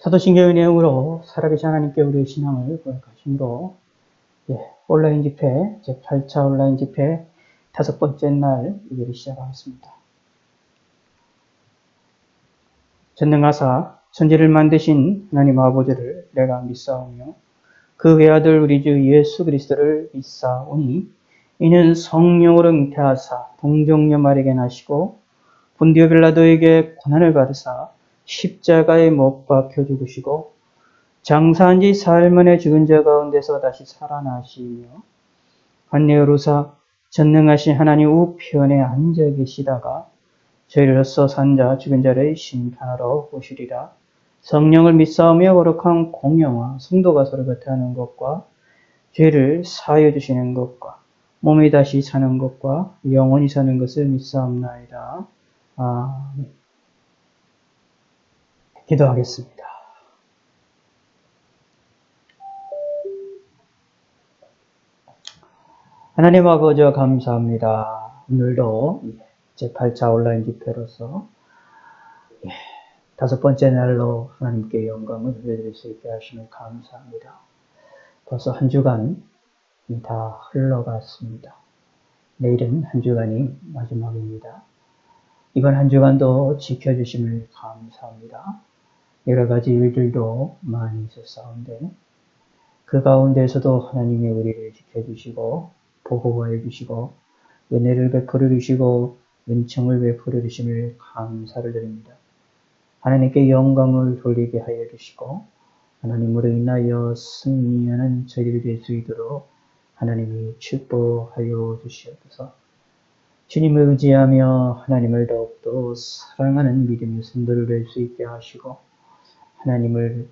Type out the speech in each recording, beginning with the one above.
사도신경의 내용으로 살아계신 하나님께 우리의 신앙을 고백하심으로 온라인 집회, 제8차 온라인 집회 5번째 날 예배를 시작하겠습니다. 전능하사 천지를 만드신 하나님 아버지를 내가 믿사오며 그 외아들 우리 주 예수 그리스도를 믿사오니 이는 성령으로 잉태하사 동정녀 마리아에게 나시고 본디오 빌라도에게 고난을 받으사 십자가에 못 박혀 죽으시고 장사한 지 사흘 만에 죽은 자 가운데서 다시 살아나시며 관내 오르사 전능하신 하나님 우편에 앉아 계시다가 저희로서 산 자 죽은 자를 심판하러 오시리라. 성령을 믿사오며 거룩한 공영과 성도가 서로 곁하는 것과 죄를 사하여 주시는 것과 몸이 다시 사는 것과 영원히 사는 것을 믿사옵나이다. 아멘. 기도하겠습니다. 하나님 아버지와 감사합니다. 오늘도 제8차 온라인 집회로서 5번째 날로 하나님께 영광을 돌려드릴 수 있게 하시면 감사합니다. 벌써 한 주간이 다 흘러갔습니다. 내일은 한 주간이 마지막입니다. 이번 한 주간도 지켜주심을 감사합니다. 여러 가지 일들도 많이 있었사온데 그 가운데서도 하나님이 우리를 지켜주시고 보호해 주시고 은혜를 베풀어 주시고 은총을 베풀어 주심을 감사를 드립니다. 하나님께 영광을 돌리게 하여 주시고 하나님으로 인하여 승리하는 저희들이 될 수 있도록 하나님이 축복하여 주시옵소서. 주님을 의지하며 하나님을 더욱더 사랑하는 믿음의 성도를 될 수 있게 하시고 하나님을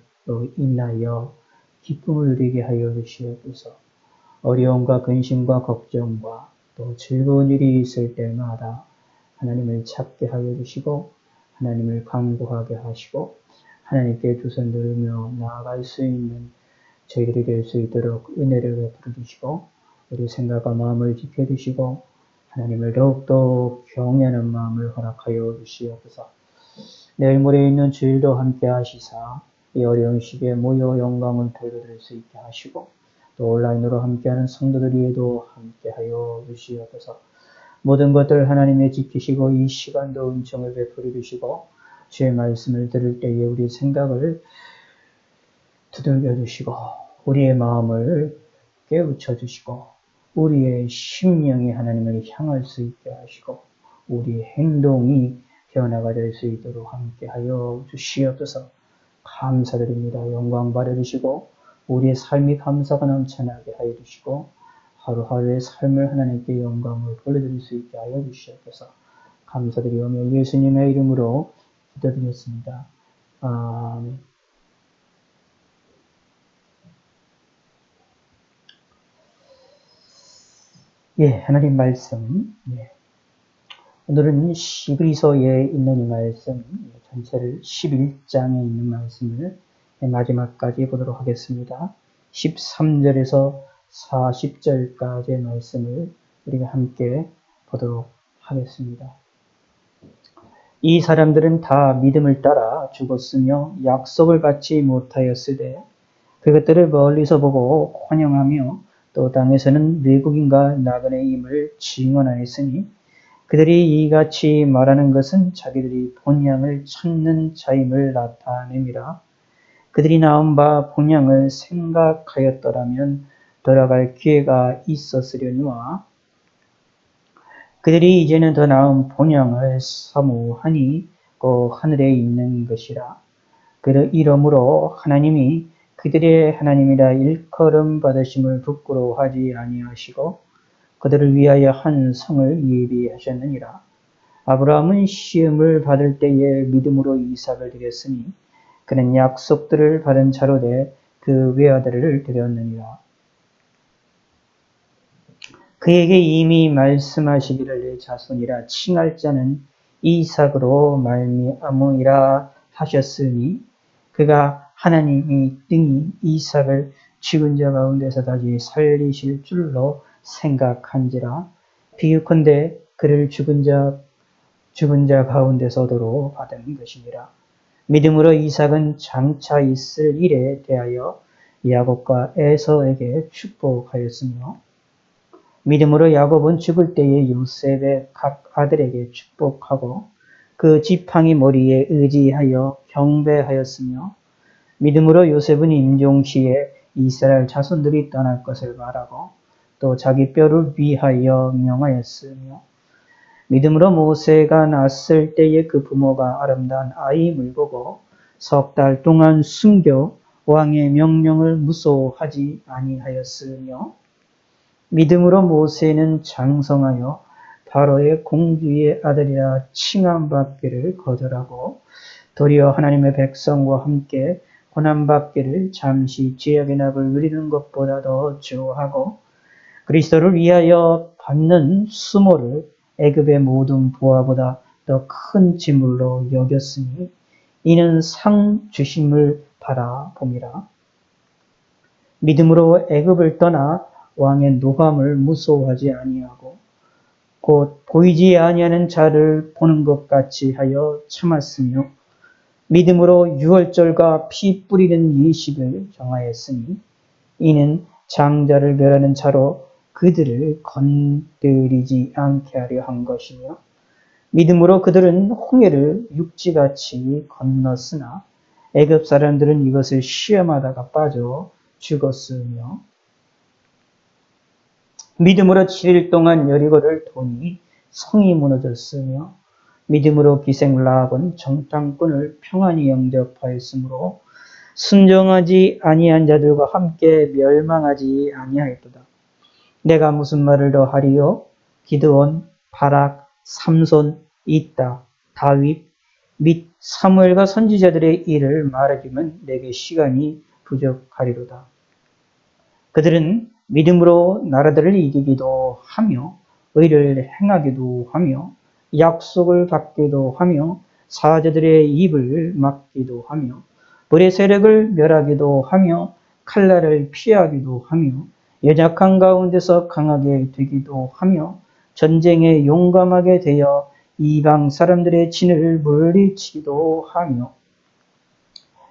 인하여 기쁨을 누리게 하여 주시옵소서. 어려움과 근심과 걱정과 또 즐거운 일이 있을 때마다 하나님을 찾게 하여 주시고 하나님을 간구하게 하시고 하나님께 두 손 들으며 나아갈 수 있는 저희들이 될 수 있도록 은혜를 베풀어 주시고 우리 생각과 마음을 지켜주시고 하나님을 더욱더 경외하는 마음을 허락하여 주시옵소서. 내일 모레 있는 주일도 함께 하시사 이 어려운 시기에 모여 영광을 돌려드릴 수 있게 하시고 또 온라인으로 함께하는 성도들에게도 함께하여 주시옵소서. 모든 것들 하나님이 지키시고 이 시간도 은총을 베풀어 주시고 주의 말씀을 들을 때에 우리 생각을 두들겨 주시고 우리의 마음을 깨우쳐 주시고 우리의 심령이 하나님을 향할 수 있게 하시고 우리의 행동이 변화가 될 수 있도록 함께하여 주시옵소서. 감사드립니다. 영광 받아주시고 우리의 삶이 감사가 넘쳐나게 하여 주시고 하루하루의 삶을 하나님께 영광을 돌려드릴 수 있게 하여 주시옵소서. 감사드리오며 예수님의 이름으로 기도드렸습니다. 아멘. 하나님 말씀. 오늘은 히브리서에 있는 이 말씀, 전체를 11장에 있는 말씀을 마지막까지 보도록 하겠습니다. 13절에서 40절까지의 말씀을 우리가 함께 보도록 하겠습니다. 이 사람들은 다 믿음을 따라 죽었으며 약속을 받지 못하였으되 그것들을 멀리서 보고 환영하며 또 땅에서는 외국인과 나그네의 임을 증언하였으니 그들이 이같이 말하는 것은 자기들이 본향을 찾는 자임을 나타냅니다. 그들이 나온 바 본향을 생각하였더라면 돌아갈 기회가 있었으려니와 그들이 이제는 더 나은 본향을 사모하니 그 하늘에 있는 것이라. 이러므로 하나님이 그들의 하나님이라 일컬음 받으심을 부끄러워하지 아니하시고 그들을 위하여 한 성을 예비하셨느니라. 아브라함은 시험을 받을 때에 믿음으로 이삭을 드렸으니 그는 약속들을 받은 자로 돼 그 외아들을 드렸느니라. 그에게 이미 말씀하시기를 내 자손이라 칭할 자는 이삭으로 말미암으리라 하셨으니 그가 하나님이 등이 이삭을 죽은 자 가운데서 다시 살리실 줄로 생각한지라. 비유컨대 그를 죽은 자 가운데서도로 받은 것이니라. 믿음으로 이삭은 장차 있을 일에 대하여 야곱과 에서에게 축복하였으며 믿음으로 야곱은 죽을 때에 요셉의 각 아들에게 축복하고 그 지팡이 머리에 의지하여 경배하였으며 믿음으로 요셉은 임종시에 이스라엘 자손들이 떠날 것을 말하고 또 자기 뼈를 위하여 명하였으며 믿음으로 모세가 낳았을 때에 그 부모가 아름다운 아이임을 보고 석 달 동안 숨겨 왕의 명령을 무소하지 아니하였으며 믿음으로 모세는 장성하여 바로의 공주의 아들이라 칭함받기를 거절하고 도리어 하나님의 백성과 함께 고난받기를 잠시 죄악의 납을 누리는 것보다 더 좋아하고 그리스도를 위하여 받는 수모를 애굽의 모든 부하보다 더 큰 지물로 여겼으니 이는 상 주심을 바라봄이라. 믿음으로 애굽을 떠나 왕의 노함을 무서워하지 아니하고 곧 보이지 아니하는 자를 보는 것 같이 하여 참았으며 믿음으로 유월절과 피 뿌리는 예식을 정하였으니 이는 장자를 멸하는 자로 그들을 건드리지 않게 하려 한 것이며 믿음으로 그들은 홍해를 육지같이 건넜으나 애굽 사람들은 이것을 시험하다가 빠져 죽었으며 믿음으로 7일 동안 여리고를 도니 성이 무너졌으며 믿음으로 기생 라합은 정탐꾼을 평안히 영접하였으므로 순종하지 아니한 자들과 함께 멸망하지 아니하였도다. 내가 무슨 말을 더 하리요? 기드온, 바락, 삼손, 이따, 다윗 및 사무엘과 선지자들의 일을 말하기면 내게 시간이 부족하리로다. 그들은 믿음으로 나라들을 이기기도 하며 의를 행하기도 하며 약속을 받기도 하며 사자들의 입을 막기도 하며 불의 세력을 멸하기도 하며 칼날을 피하기도 하며 연약한 가운데서 강하게 되기도 하며 전쟁에 용감하게 되어 이방 사람들의 진을 물리치기도 하며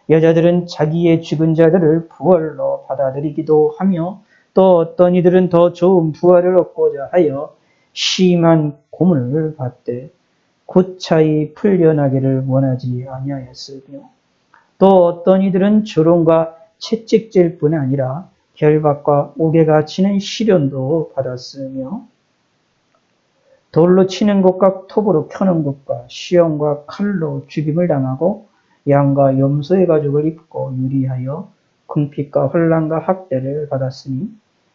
여자들은 자기의 죽은 자들을 부활로 받아들이기도 하며 또 어떤 이들은 더 좋은 부활을 얻고자 하여 심한 고문을 받되 곧차히 풀려나기를 원하지 아니하였으며 또 어떤 이들은 조롱과 채찍질 뿐 아니라 결박과 옥에가 치는 시련도 받았으며 돌로 치는 것과 톱으로 켜는 것과 시험과 칼로 죽임을 당하고 양과 염소의 가죽을 입고 유리하여 궁핍과 혼란과 학대를 받았으니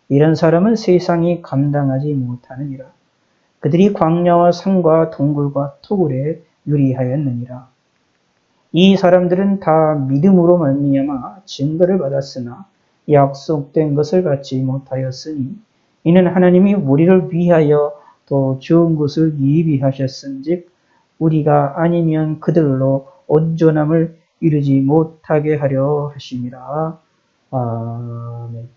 이런 사람은 세상이 감당하지 못하느니라. 그들이 광야와 산과 동굴과 토굴에 유리하였느니라. 이 사람들은 다 믿음으로 말미암아 증거를 받았으나 약속된 것을 받지 못하였으니 이는 하나님이 우리를 위하여 또 좋은 것을 예비하셨은즉 우리가 아니면 그들로 온전함을 이루지 못하게 하려 하심이라. 아멘.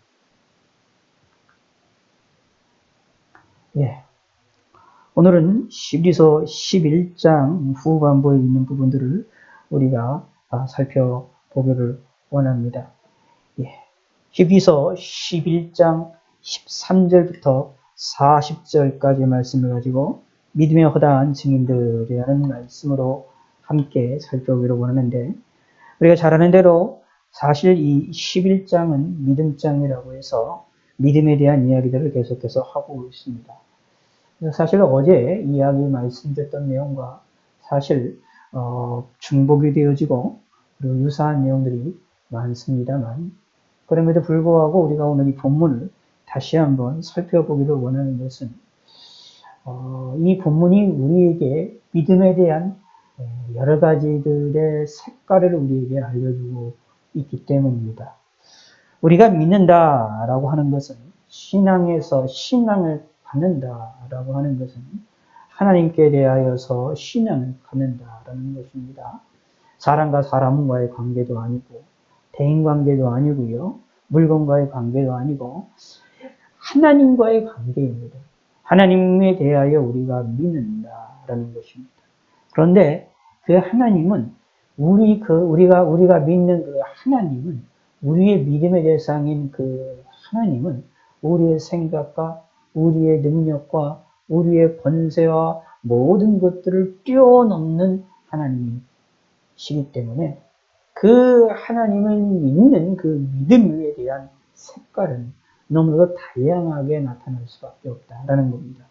예. 오늘은 히브리서 11장 후반부에 있는 부분들을 우리가 살펴보기를 원합니다. 예. 히브리서 11장 13절부터 40절까지의 말씀을 가지고 믿음의 허다한 증인들이라는 말씀으로 함께 살펴보기를 원하는데 우리가 잘 아는 대로 사실 이 11장은 믿음장이라고 해서 믿음에 대한 이야기들을 계속해서 하고 있습니다. 사실 어제 이야기 말씀드렸던 내용과 사실 중복이 되어지고 그리고 유사한 내용들이 많습니다만 그럼에도 불구하고 우리가 오늘 이 본문을 다시 한번 살펴보기를 원하는 것은 이 본문이 우리에게 믿음에 대한 여러 가지들의 색깔을 우리에게 알려주고 있기 때문입니다. 우리가 믿는다라고 하는 것은 신앙에서 신앙을 갖는다라고 하는 것은 하나님께 대하여서 신앙을 갖는다라는 것입니다. 사람과 사람과의 관계도 아니고 대인관계도 아니고요. 물건과의 관계도 아니고 하나님과의 관계입니다. 하나님에 대하여 우리가 믿는다라는 것입니다. 그런데 그 하나님은 우리가 믿는 그 하나님은, 우리의 믿음의 대상인 그 하나님은 우리의 생각과 우리의 능력과 우리의 권세와 모든 것들을 뛰어넘는 하나님이시기 때문에 그 하나님을 믿는 그 믿음에 대한 색깔은 너무나도 다양하게 나타날 수밖에 없다라는 겁니다.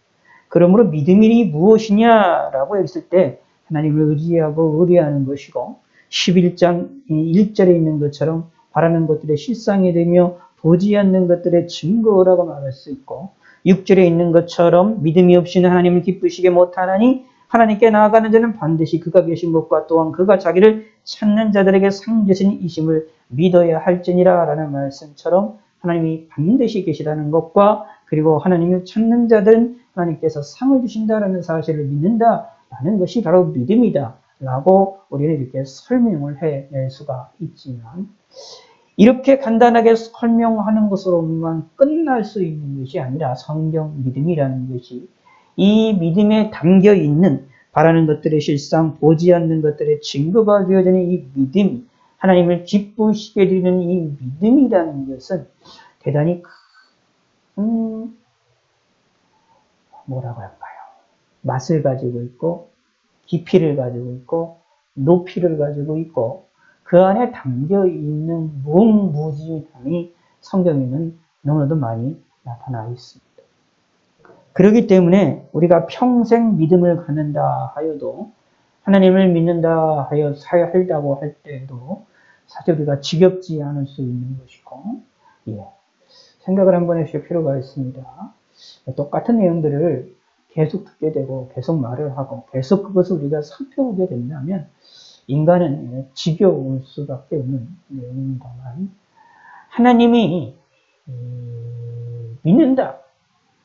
그러므로 믿음이 무엇이냐라고 했을 때 하나님을 의지하고 의뢰하는 것이고 11장 1절에 있는 것처럼 바라는 것들의 실상이 되며 보지 않는 것들의 증거라고 말할 수 있고 6절에 있는 것처럼 믿음이 없이는 하나님을 기쁘시게 못하나니 하나님께 나아가는 자는 반드시 그가 계신 것과 또한 그가 자기를 찾는 자들에게 상 주신 이심을 믿어야 할지니라 라는 말씀처럼 하나님이 반드시 계시다는 것과 그리고 하나님을 찾는 자들은 하나님께서 상을 주신다라는 사실을 믿는다라는 것이 바로 믿음이다 라고 우리는 이렇게 설명을 해낼 수가 있지만 이렇게 간단하게 설명하는 것으로만 끝날 수 있는 것이 아니라 성경 믿음이라는 것이 이 믿음에 담겨 있는 바라는 것들의 실상, 보지 않는 것들의 증거가 되어지는 이 믿음이 하나님을 기쁘시게 되는 이 믿음이라는 것은 대단히 큰 뭐라고 할까요? 맛을 가지고 있고 깊이를 가지고 있고 높이를 가지고 있고 그 안에 담겨 있는 무궁무진함이 성경에는 너무나도 많이 나타나 있습니다. 그렇기 때문에 우리가 평생 믿음을 갖는다 하여도 하나님을 믿는다 하여 살다고 할 때도 사실 우리가 지겹지 않을 수 있는 것이고 생각을 한번 해볼 필요가 있습니다. 똑같은 내용들을 계속 듣게 되고 계속 말을 하고 계속 그것을 우리가 살펴보게 된다면 인간은 지겨울 수밖에 없는 내용입니다만 하나님이 믿는다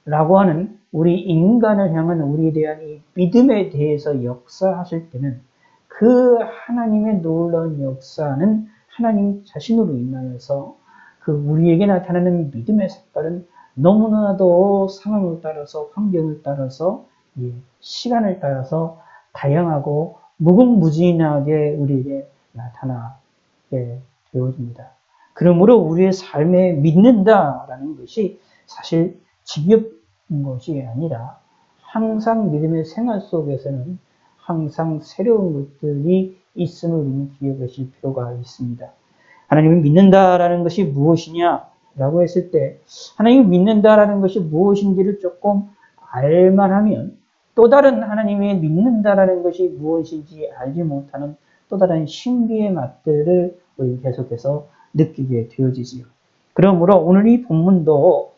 라고 하는 우리 인간을 향한 우리에 대한 이 믿음에 대해서 역사하실 때는 그 하나님의 놀라운 역사는 하나님 자신으로 인하여서 그 우리에게 나타나는 믿음의 색깔은 너무나도 상황을 따라서 환경을 따라서 시간을 따라서 다양하고 무궁무진하게 우리에게 나타나게 되어집니다. 그러므로 우리의 삶에 믿는다라는 것이 사실 지겹은 것이 아니라 항상 믿음의 생활 속에서는 항상 새로운 것들이 있음을 우리는 기억하실 필요가 있습니다. 하나님을 믿는다라는 것이 무엇이냐라고 했을 때 하나님을 믿는다라는 것이 무엇인지를 조금 알만하면 또 다른 하나님의 믿는다라는 것이 무엇인지 알지 못하는 또 다른 신비의 맛들을 우리 계속해서 느끼게 되어지지요. 그러므로 오늘 이 본문도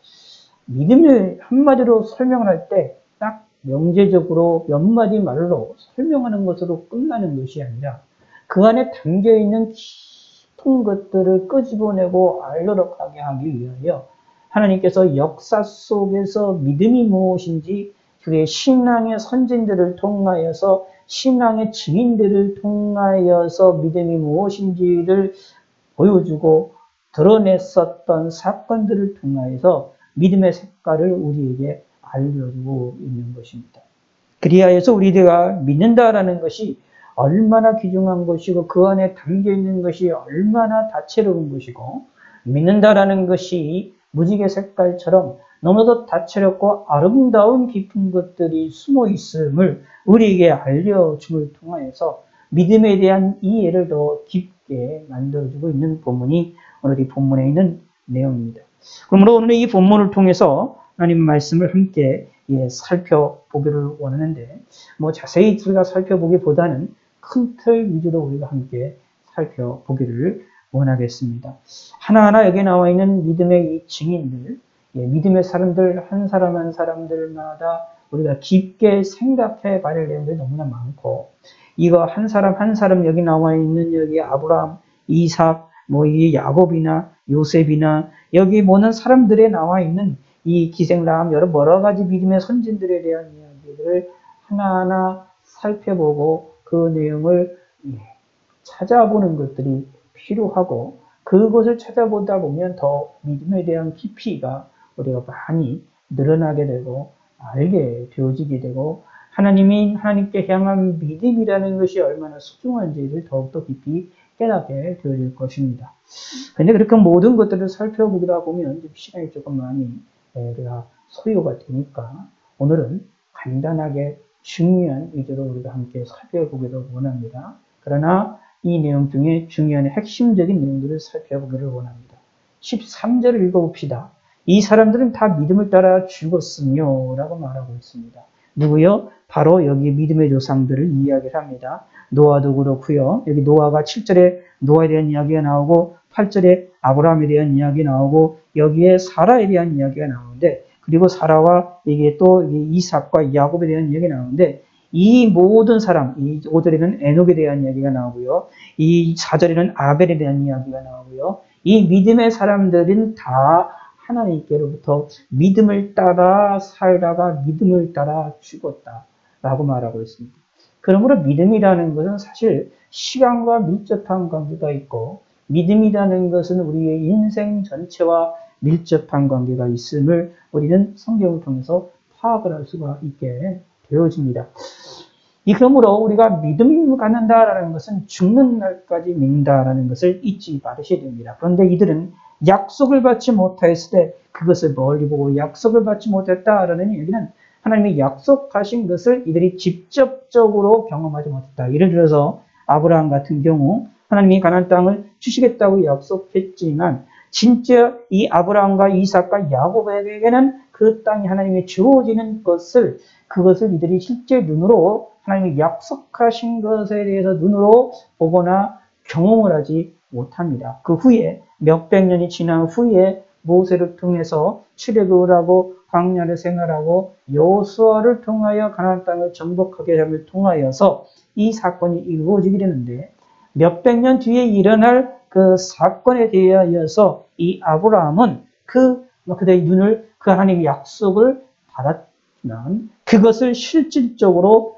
믿음을 한마디로 설명을 할 때 딱 명제적으로 몇 마디 말로 설명하는 것으로 끝나는 것이 아니라 그 안에 담겨있는 깊은 것들을 끄집어내고 알려가게 하기 위하여 하나님께서 역사 속에서 믿음이 무엇인지 그의 신앙의 선진들을 통하여서 신앙의 증인들을 통하여서 믿음이 무엇인지를 보여주고 드러냈었던 사건들을 통하여서 믿음의 색깔을 우리에게 알려주고 있는 것입니다. 그리하여서 우리가 믿는다라는 것이 얼마나 귀중한 것이고 그 안에 담겨있는 것이 얼마나 다채로운 것이고 믿는다라는 것이 무지개 색깔처럼 너무나도 다채롭고 아름다운 깊은 것들이 숨어 있음을 우리에게 알려줌을 통하여서 믿음에 대한 이해를 더 깊게 만들어주고 있는 본문이 오늘 이 본문에 있는 내용입니다. 그러므로 오늘 이 본문을 통해서 하나님 말씀을 함께 살펴보기를 원하는데 자세히 우리가 살펴보기보다는 큰 틀 위주로 우리가 함께 살펴보기를 원하겠습니다. 하나하나 여기 나와 있는 믿음의 이 증인들, 믿음의 사람들 한 사람 한 사람들마다 우리가 깊게 생각해 봐야 할 내용들이 너무나 많고 이거 한 사람 한 사람 여기 나와 있는 여기 아브라함, 이삭, 이 야곱이나 요셉이나 여기 모든 사람들에 나와 있는 이 기생람 여러 가지 믿음의 선진들에 대한 이야기들을 하나하나 살펴보고 그 내용을 찾아보는 것들이 필요하고 그것을 찾아보다 보면 더 믿음에 대한 깊이가 우리가 많이 늘어나게 되고 알게 되어지게 되고 하나님께 향한 믿음이라는 것이 얼마나 소중한지를 더욱더 깊이 깨닫게 되어질 것입니다. 그런데 그렇게 모든 것들을 살펴보다 보면 시간이 조금 많이 우리가 소요가 되니까 오늘은 간단하게 중요한 위주로 우리가 함께 살펴보기를 원합니다. 그러나 이 내용 중에 중요한 핵심적인 내용들을 살펴보기를 원합니다. 13절을 읽어봅시다. 이 사람들은 다 믿음을 따라 죽었으며 라고 말하고 있습니다. 누구요? 바로 여기 믿음의 조상들을 이야기를 합니다. 노아도 그렇고요. 여기 노아가 7절에 노아에 대한 이야기가 나오고 8절에 아브라함에 대한 이야기가 나오고 여기에 사라에 대한 이야기가 나오는데 그리고 사라와 이게 또 이삭과 야곱에 대한 이야기가 나오는데 이 모든 사람, 이 5절에는 에녹에 대한 이야기가 나오고요. 이 4절에는 아벨에 대한 이야기가 나오고요. 이 믿음의 사람들은 다 하나님께로부터 믿음을 따라 살다가 믿음을 따라 죽었다라고 말하고 있습니다. 그러므로 믿음이라는 것은 사실 시간과 밀접한 관계가 있고 믿음이라는 것은 우리의 인생 전체와 밀접한 관계가 있음을 우리는 성경을 통해서 파악을 할 수가 있게 되어집니다. 그러므로 우리가 믿음을 갖는다라는 것은 죽는 날까지 믿는다라는 것을 잊지 말으셔야 됩니다. 그런데 이들은 약속을 받지 못하였을 때 그것을 멀리 보고 약속을 받지 못했다라는 얘기는 하나님이 약속하신 것을 이들이 직접적으로 경험하지 못했다. 예를 들어서 아브라함 같은 경우 하나님이 가나안 땅을 주시겠다고 약속했지만 진짜 이 아브라함과 이삭과 야곱에게는 그 땅이 하나님이 주어지는 그것을 이들이 실제 눈으로 하나님이 약속하신 것에 대해서 눈으로 보거나 경험을 하지 못합니다. 그 후에 몇백 년이 지난 후에 모세를 통해서 출애굽을 하고 광야를 생활하고 여호수아를 통하여 가나안 땅을 정복하게 함을 통하여서 이 사건이 이루어지게 되는데 몇백 년 뒤에 일어날 그 사건에 대하여서 이 아브라함은 그들의 눈을 그 하나님의 약속을 받았지만 그것을 실질적으로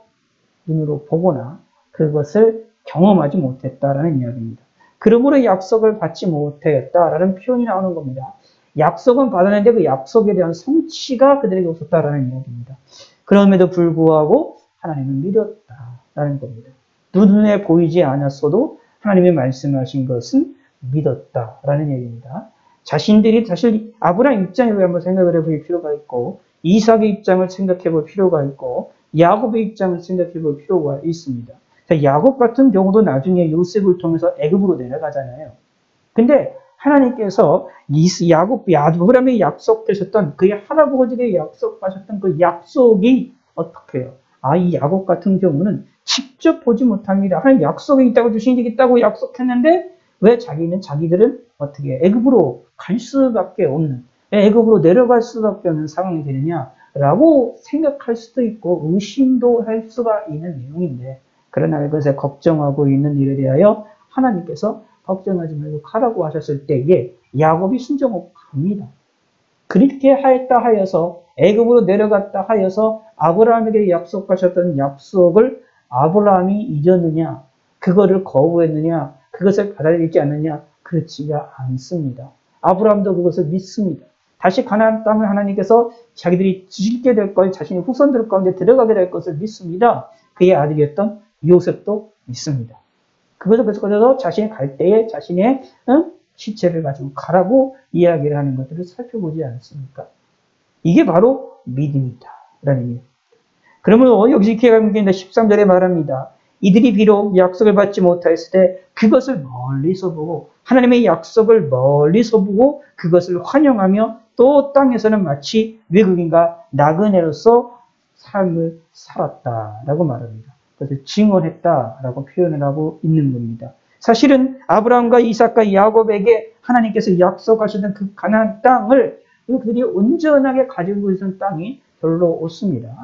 눈으로 보거나 그것을 경험하지 못했다라는 이야기입니다. 그러므로 약속을 받지 못했다라는 표현이 나오는 겁니다. 약속은 받았는데 그 약속에 대한 성취가 그들에게 없었다라는 이야기입니다. 그럼에도 불구하고 하나님을 믿었다라는 겁니다. 눈에 보이지 않았어도 하나님이 말씀하신 것은 믿었다라는 얘기입니다. 자신들이 사실 아브라함 입장에서 한번 생각을 해볼 필요가 있고 이삭의 입장을 생각해 볼 필요가 있고 야곱의 입장을 생각해 볼 필요가 있습니다. 야곱 같은 경우도 나중에 요셉을 통해서 애굽으로 내려가잖아요. 근데 하나님께서 아브라함에 약속하셨던 그의 할아버지에게 약속하셨던 그 약속이 어떻게 해요? 이 야곱 같은 경우는 직접 보지 못합니다. 하나님 약속이 있다고 주신 적이 있다고 약속했는데 왜 자기들은 어떻게 애굽으로 갈 수밖에 없는 애굽으로 내려갈 수밖에 없는 상황이 되느냐라고 생각할 수도 있고 의심도 할 수가 있는 내용인데 그러나 이것에 걱정하고 있는 일에 대하여 하나님께서 걱정하지 말고 가라고 하셨을 때에 야곱이 순종하고 갑니다. 그렇게 하였다 하여서 애굽으로 내려갔다 하여서 아브라함에게 약속하셨던 약속을 아브라함이 잊었느냐, 그거를 거부했느냐, 그것을 받아들이지 않느냐, 그렇지가 않습니다. 아브라함도 그것을 믿습니다. 다시 가나안 땅을 하나님께서 자기들이 지게 될 것, 자신의 후손들 가운데 들어가게 될 것을 믿습니다. 그의 아들이었던 요셉도 믿습니다. 그래서 자신이 갈 때에 자신의 시체를 가지고 가라고 이야기를 하는 것들을 살펴보지 않습니까? 이게 바로 믿음이다 라는 얘기입니다. 그러면 여기서 기억하는 13절에 말합니다. 이들이 비록 약속을 받지 못하였을 때 그것을 멀리서 보고 하나님의 약속을 멀리서 보고 그것을 환영하며 또 땅에서는 마치 외국인과 나그네로서 삶을 살았다라고 말합니다. 그것을 증언했다라고 표현을 하고 있는 겁니다. 사실은 아브라함과 이삭과 야곱에게 하나님께서 약속하셨던 그 가나안 땅을 그들이 온전하게 가지고 있는 땅이 별로 없습니다.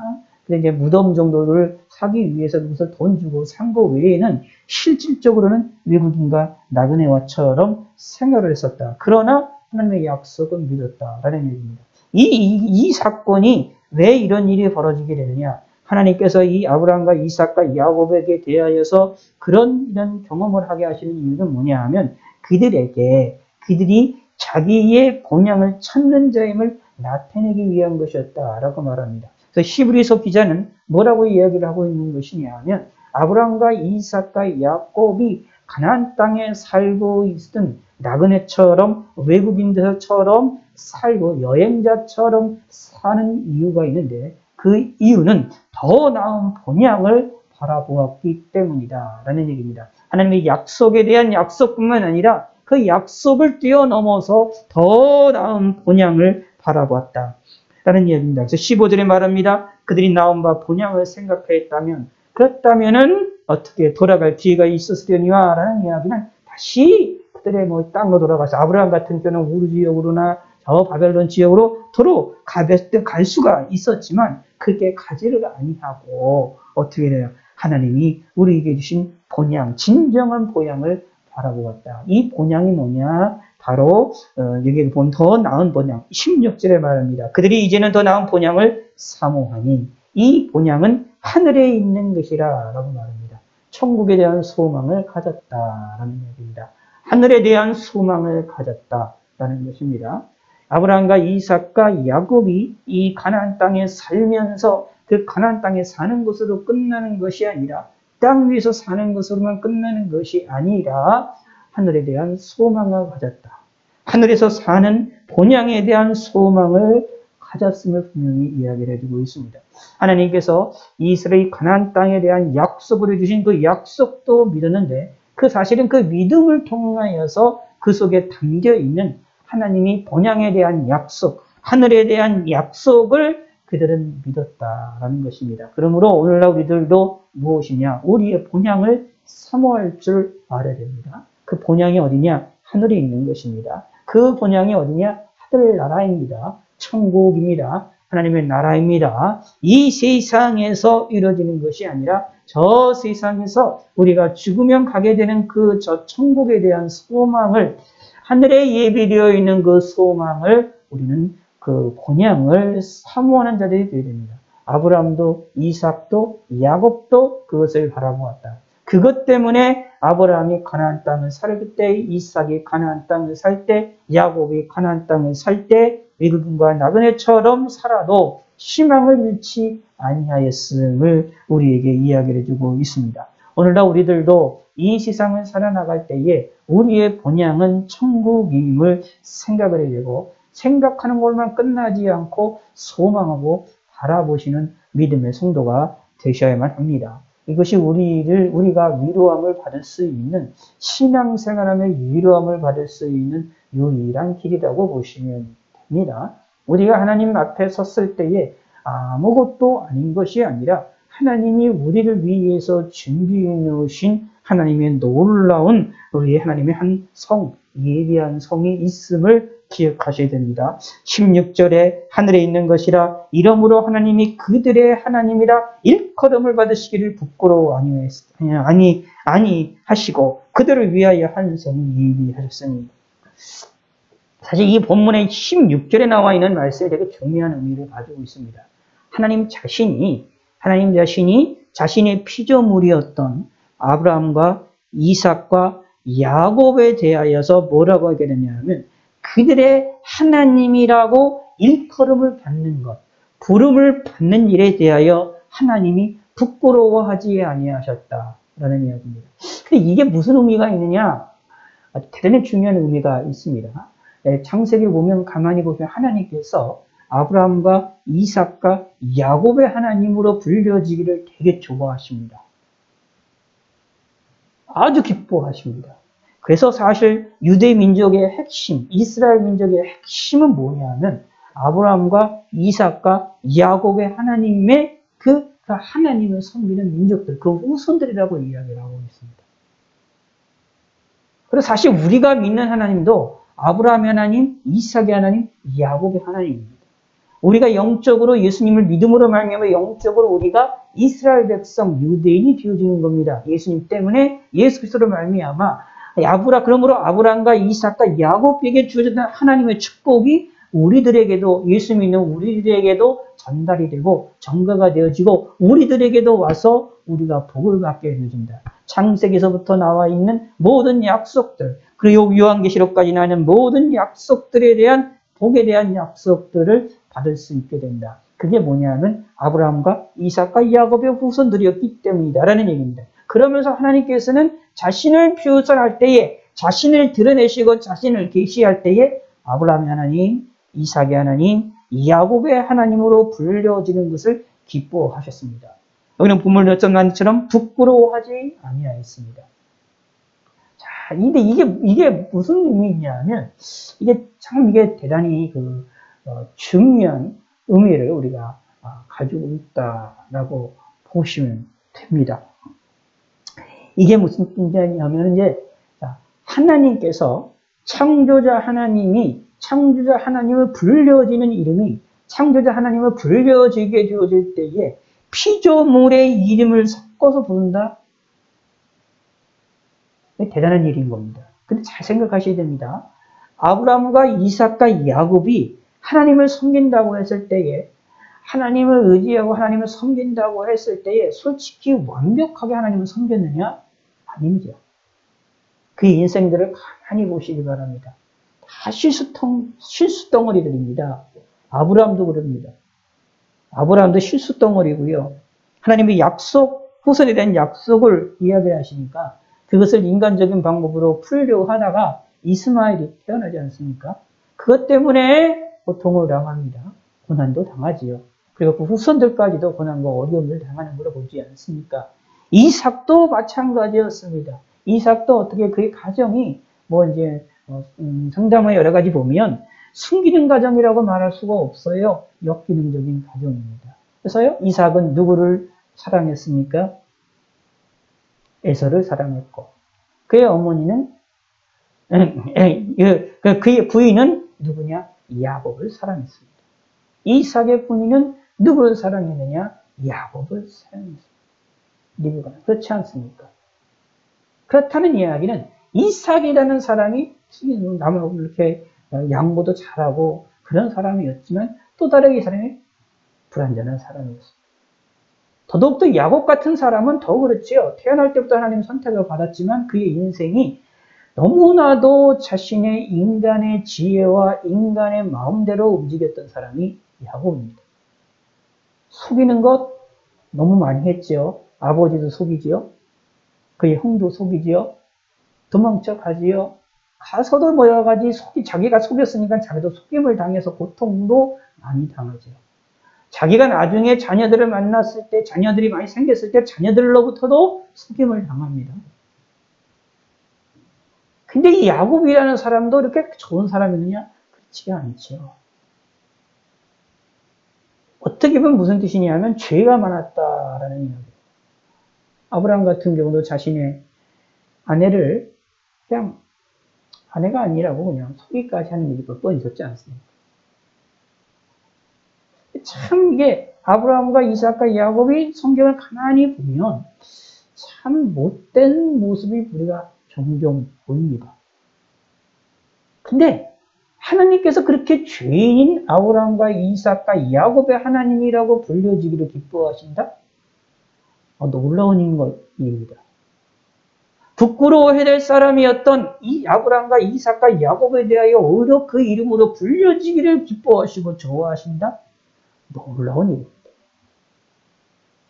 근데 이제 무덤 정도를 사기 위해서 그것을 돈 주고 산 거 외에는 실질적으로는 외국인과 나그네와처럼 생활을 했었다. 그러나 하나님의 약속은 믿었다라는 얘기입니다. 이 사건이 왜 이런 일이 벌어지게 되느냐? 하나님께서 이 아브라함과 이삭과 야곱에게 대하여서 이런 경험을 하게 하시는 이유는 뭐냐 하면 그들이 자기의 본향을 찾는 자임을 나타내기 위한 것이었다라고 말합니다. 그래서 히브리서 기자는 뭐라고 이야기를 하고 있는 것이냐 하면 아브라함과 이삭과 야곱이 가나안 땅에 살고 있던 나그네처럼 외국인들처럼 살고 여행자처럼 사는 이유가 있는데 그 이유는 더 나은 본향을 바라보았기 때문이다 라는 얘기입니다. 하나님의 약속에 대한 약속뿐만 아니라 그 약속을 뛰어넘어서 더 나은 본향을 바라보았다 라는 이야기입니다. 그래서 15절에 말합니다. 그들이 나온 바 본향을 생각하였다면 그렇다면은 어떻게 돌아갈 기회가 있었으려니와 라는 이야기는 다시 그들의 땅으로 돌아가서 아브라함 같은 경우는 우르 지역으로나 저 바벨론 지역으로 도로 갈 수가 있었지만 그렇게 가지를 아니하고 어떻게 돼요? 하나님이 우리에게 주신 본향, 진정한 본향을 바라보았다. 이 본향이 뭐냐? 바로 여기 본 더 나은 본향, 16절에 말합니다. 그들이 이제는 더 나은 본향을 사모하니 이 본향은 하늘에 있는 것이라 라고 말합니다. 천국에 대한 소망을 가졌다라는 얘기입니다. 하늘에 대한 소망을 가졌다라는 것입니다. 아브라함과 이삭과 야곱이 이 가나안 땅에 살면서 그 가나안 땅에 사는 것으로 끝나는 것이 아니라 땅 위에서 사는 것으로만 끝나는 것이 아니라 하늘에 대한 소망을 가졌다. 하늘에서 사는 본향에 대한 소망을 가졌음을 분명히 이야기를 해주고 있습니다. 하나님께서 이스라엘 가나안 땅에 대한 약속을 해주신 그 약속도 믿었는데 그 사실은 그 믿음을 통하여서 그 속에 담겨있는 하나님이 본향에 대한 약속, 하늘에 대한 약속을 그들은 믿었다라는 것입니다. 그러므로 오늘날 우리들도 무엇이냐? 우리의 본향을 사모할 줄 알아야 됩니다. 그 본향이 어디냐? 하늘에 있는 것입니다. 그 본향이 어디냐? 하늘나라입니다. 천국입니다. 하나님의 나라입니다. 이 세상에서 이루어지는 것이 아니라 저 세상에서 우리가 죽으면 가게 되는 그 저 천국에 대한 소망을 하늘에 예비되어 있는 그 소망을 우리는 그 본향을 사모하는 자들이 되어야 됩니다. 아브라함도 이삭도 야곱도 그것을 바라보았다. 그것 때문에 아브라함이 가나안 땅을 살 때, 이삭이 가나안 땅을 살 때, 야곱이 가나안 땅을 살 때 외국인과 나그네처럼 살아도 희망을 잃지 아니하였음을 우리에게 이야기를 해주고 있습니다. 오늘날 우리들도 이 세상을 살아나갈 때에 우리의 본향은 천국임을 생각을 해야 되고 생각하는 것만 끝나지 않고 소망하고 바라보시는 믿음의 성도가 되셔야만 합니다. 이것이 우리가 위로함을 받을 수 있는, 신앙생활하며 위로함을 받을 수 있는 유일한 길이라고 보시면 됩니다. 우리가 하나님 앞에 섰을 때에 아무것도 아닌 것이 아니라 하나님이 우리를 위해서 준비해 놓으신 하나님의 놀라운 우리 하나님의 한 성, 예비한 성이 있음을 기억하셔야 됩니다. 16절에 하늘에 있는 것이라 이러므로 하나님이 그들의 하나님이라 일컬음을 받으시기를 부끄러워 아니하시고 그들을 위하여 한 성을 예비하셨습니다. 사실 이 본문의 16절에 나와 있는 말씀이 되게 중요한 의미를 가지고 있습니다. 하나님 자신이 자신의 피조물이었던 아브라함과 이삭과 야곱에 대하여서 뭐라고 하게 되냐면 그들의 하나님이라고 일컬음을 받는 것, 부름을 받는 일에 대하여 하나님이 부끄러워하지 아니하셨다라는 이야기입니다. 근데 이게 무슨 의미가 있느냐? 대단히 중요한 의미가 있습니다. 창세기를 보면 가만히 보면 하나님께서 아브라함과 이삭과 야곱의 하나님으로 불려지기를 되게 좋아하십니다. 아주 기뻐하십니다. 그래서 사실 유대 민족의 핵심, 이스라엘 민족의 핵심은 뭐냐면 아브라함과 이삭과 야곱의 하나님의 그 하나님을 섬기는 민족들, 그 후손들이라고 이야기를 하고 있습니다. 그래서 사실 우리가 믿는 하나님도 아브라함의 하나님, 이삭의 하나님, 야곱의 하나님입니다. 우리가 영적으로 예수님을 믿음으로 말미암아 영적으로 우리가 이스라엘 백성, 유대인이 되어지는 겁니다. 예수님 때문에 예수 그리스도로 말미암아 그러므로 아브라함과 이삭과 야곱에게 주어졌던 하나님의 축복이 우리들에게도 예수 믿는 우리들에게도 전달이 되고 전가가 되어지고 우리들에게도 와서 우리가 복을 받게 되어집니다. 창세기에서부터 나와 있는 모든 약속들 그리고 요한계시록까지 나는 모든 약속들에 대한 복에 대한 약속들을 받을 수 있게 된다. 그게 뭐냐면 아브라함과 이삭과 야곱의 후손들이었기 때문이다라는 얘기입니다. 그러면서 하나님께서는 자신을 표현할 때에, 자신을 드러내시고 자신을 계시할 때에 아브라함의 하나님, 이삭의 하나님, 야곱의 하나님으로 불려지는 것을 기뻐하셨습니다. 여기는 본문 몇 점 난처럼 부끄러워하지 아니하였습니다. 자, 근데 이게 무슨 의미냐면 이게 대단히 중요한 의미를 우리가 가지고 있다라고 보시면 됩니다. 이게 무슨 뜻이냐면 이제 하나님께서 창조자 하나님을 불려지는 이름이 창조자 하나님을 불려지게 되어질 때에 피조물의 이름을 섞어서 부른다. 대단한 일인 겁니다. 근데 잘 생각하셔야 됩니다. 아브라함과 이삭과 야곱이 하나님을 섬긴다고 했을 때에, 하나님을 의지하고 하나님을 섬긴다고 했을 때에 솔직히 완벽하게 하나님을 섬겼느냐? 아닙니다. 그 인생들을 가만히 보시기 바랍니다. 다 실수덩어리들입니다. 아브라함도 그럽니다. 아브라함도 실수덩어리고요. 하나님의 후손에 대한 약속을 이야기를 하시니까 그것을 인간적인 방법으로 풀려고 하다가 이스마엘이 태어나지 않습니까? 그것 때문에 고통을 당합니다. 고난도 당하지요. 그리고 그 후손들까지도 고난과 어려움을 당하는 걸로 보지 않습니까? 이삭도 마찬가지였습니다. 이삭도 어떻게 그의 가정이 상담의 여러 가지 보면 숨기는 가정이라고 말할 수가 없어요. 역기능적인 가정입니다. 그래서요, 이삭은 누구를 사랑했습니까? 에서를 사랑했고, 그의 어머니는 그의 부인은 누구냐? 야곱을 사랑했습니다. 이삭의 부인은 누구를 사랑했느냐? 야곱을 사랑했습니다. 리브가 그렇지 않습니까? 그렇다는 이야기는 이삭이라는 사람이 남을 이렇게 양보도 잘하고 그런 사람이었지만 또 다르게 이 사람이 불완전한 사람이었습니다. 더더욱더 야곱 같은 사람은 더 그렇지요. 태어날 때부터 하나님 선택을 받았지만 그의 인생이 너무나도 자신의 인간의 지혜와 인간의 마음대로 움직였던 사람이 야곱입니다. 속이는 것 너무 많이 했죠. 아버지도 속이지요. 그의 형도 속이지요. 도망쳐 가지요. 가서도 여러 가지 자기가 속였으니까 자기도 속임을 당해서 고통도 많이 당하죠. 자기가 나중에 자녀들을 만났을 때, 자녀들이 많이 생겼을 때 자녀들로부터도 속임을 당합니다. 근데 이 야곱이라는 사람도 이렇게 좋은 사람이느냐? 그렇지가 않죠. 어떻게 보면 무슨 뜻이냐면 죄가 많았다라는 이야기예요. 아브라함 같은 경우도 자신의 아내를 그냥 아내가 아니라고 그냥 속이까지 하는 일이 몇 번 있었지 않습니까? 참 이게 아브라함과 이삭과 야곱이 성경을 가만히 보면 참 못된 모습이 우리가 종종 보입니다. 근데 하나님께서 그렇게 죄인인 아브라함과 이삭과 야곱의 하나님이라고 불려지기를 기뻐하신다? 놀라운 일입니다. 부끄러워해야 될 사람이었던 이 아브라함과 이삭과 야곱에 대하여 오히려 그 이름으로 불려지기를 기뻐하시고 좋아하신다? 놀라운 일입니다.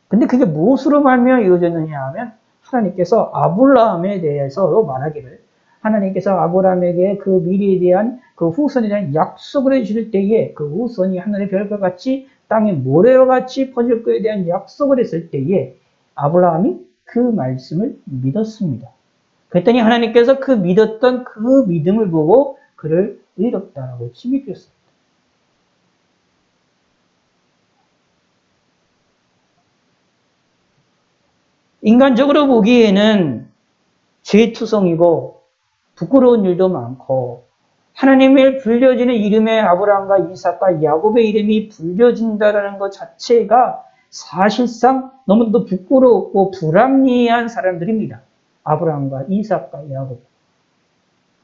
근데 그게 무엇으로 말미암아 이루어졌느냐 하면 하나님께서 아브라함에 대해서 말하기를 하나님께서 아브라함에게 그 미래에 대한 그 후손에 대한 약속을 해주실 때에 그 후손이 하늘의 별과 같이 땅의 모래와 같이 퍼질 것에 대한 약속을 했을 때에 아브라함이 그 말씀을 믿었습니다. 그랬더니 하나님께서 그 믿었던 그 믿음을 보고 그를 의롭다라고 칭해주셨습니다. 인간적으로 보기에는 죄투성이고 부끄러운 일도 많고 하나님의 불려지는 이름에 아브라함과 이삭과 야곱의 이름이 불려진다는 것 자체가 사실상 너무도 부끄럽고 불합리한 사람들입니다. 아브라함과 이삭과 야곱.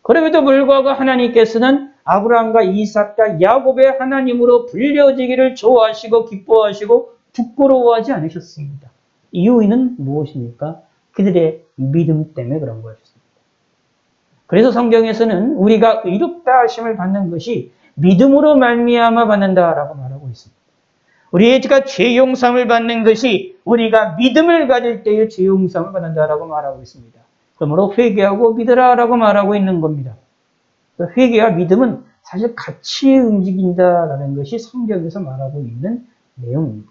그럼에도 불구하고 하나님께서는 아브라함과 이삭과 야곱의 하나님으로 불려지기를 좋아하시고 기뻐하시고 부끄러워하지 않으셨습니다. 이유는 무엇입니까? 그들의 믿음 때문에 그런 것이었습니다. 그래서 성경에서는 우리가 의롭다 하심을 받는 것이 믿음으로 말미암아 받는다라고 말하고 있습니다. 우리가 죄 용서함을 받는 것이 우리가 믿음을 가질 때의 죄 용서함을 받는다라고 말하고 있습니다. 그러므로 회개하고 믿으라라고 말하고 있는 겁니다. 회개와 믿음은 사실 같이 움직인다라는 것이 성경에서 말하고 있는 내용입니다.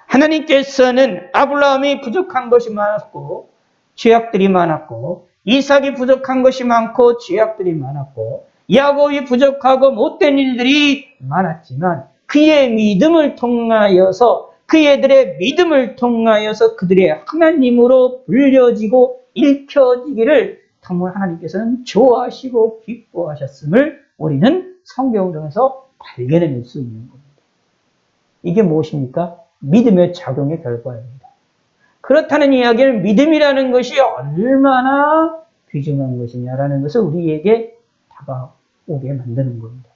하나님께서는 아브라함이 부족한 것이 많았고 죄악들이 많았고, 이삭이 부족한 것이 많고 죄악들이 많았고, 야곱이 부족하고 못된 일들이 많았지만 그의 믿음을 통하여서, 그들의 믿음을 통하여서 그들의 하나님으로 불려지고 읽혀지기를 정말 하나님께서는 좋아하시고 기뻐하셨음을 우리는 성경을 통해서 발견해낼 수 있는 겁니다. 이게 무엇입니까? 믿음의 작용의 결과입니다. 그렇다는 이야기를 믿음이라는 것이 얼마나 귀중한 것이냐라는 것을 우리에게 다가오게 만드는 겁니다.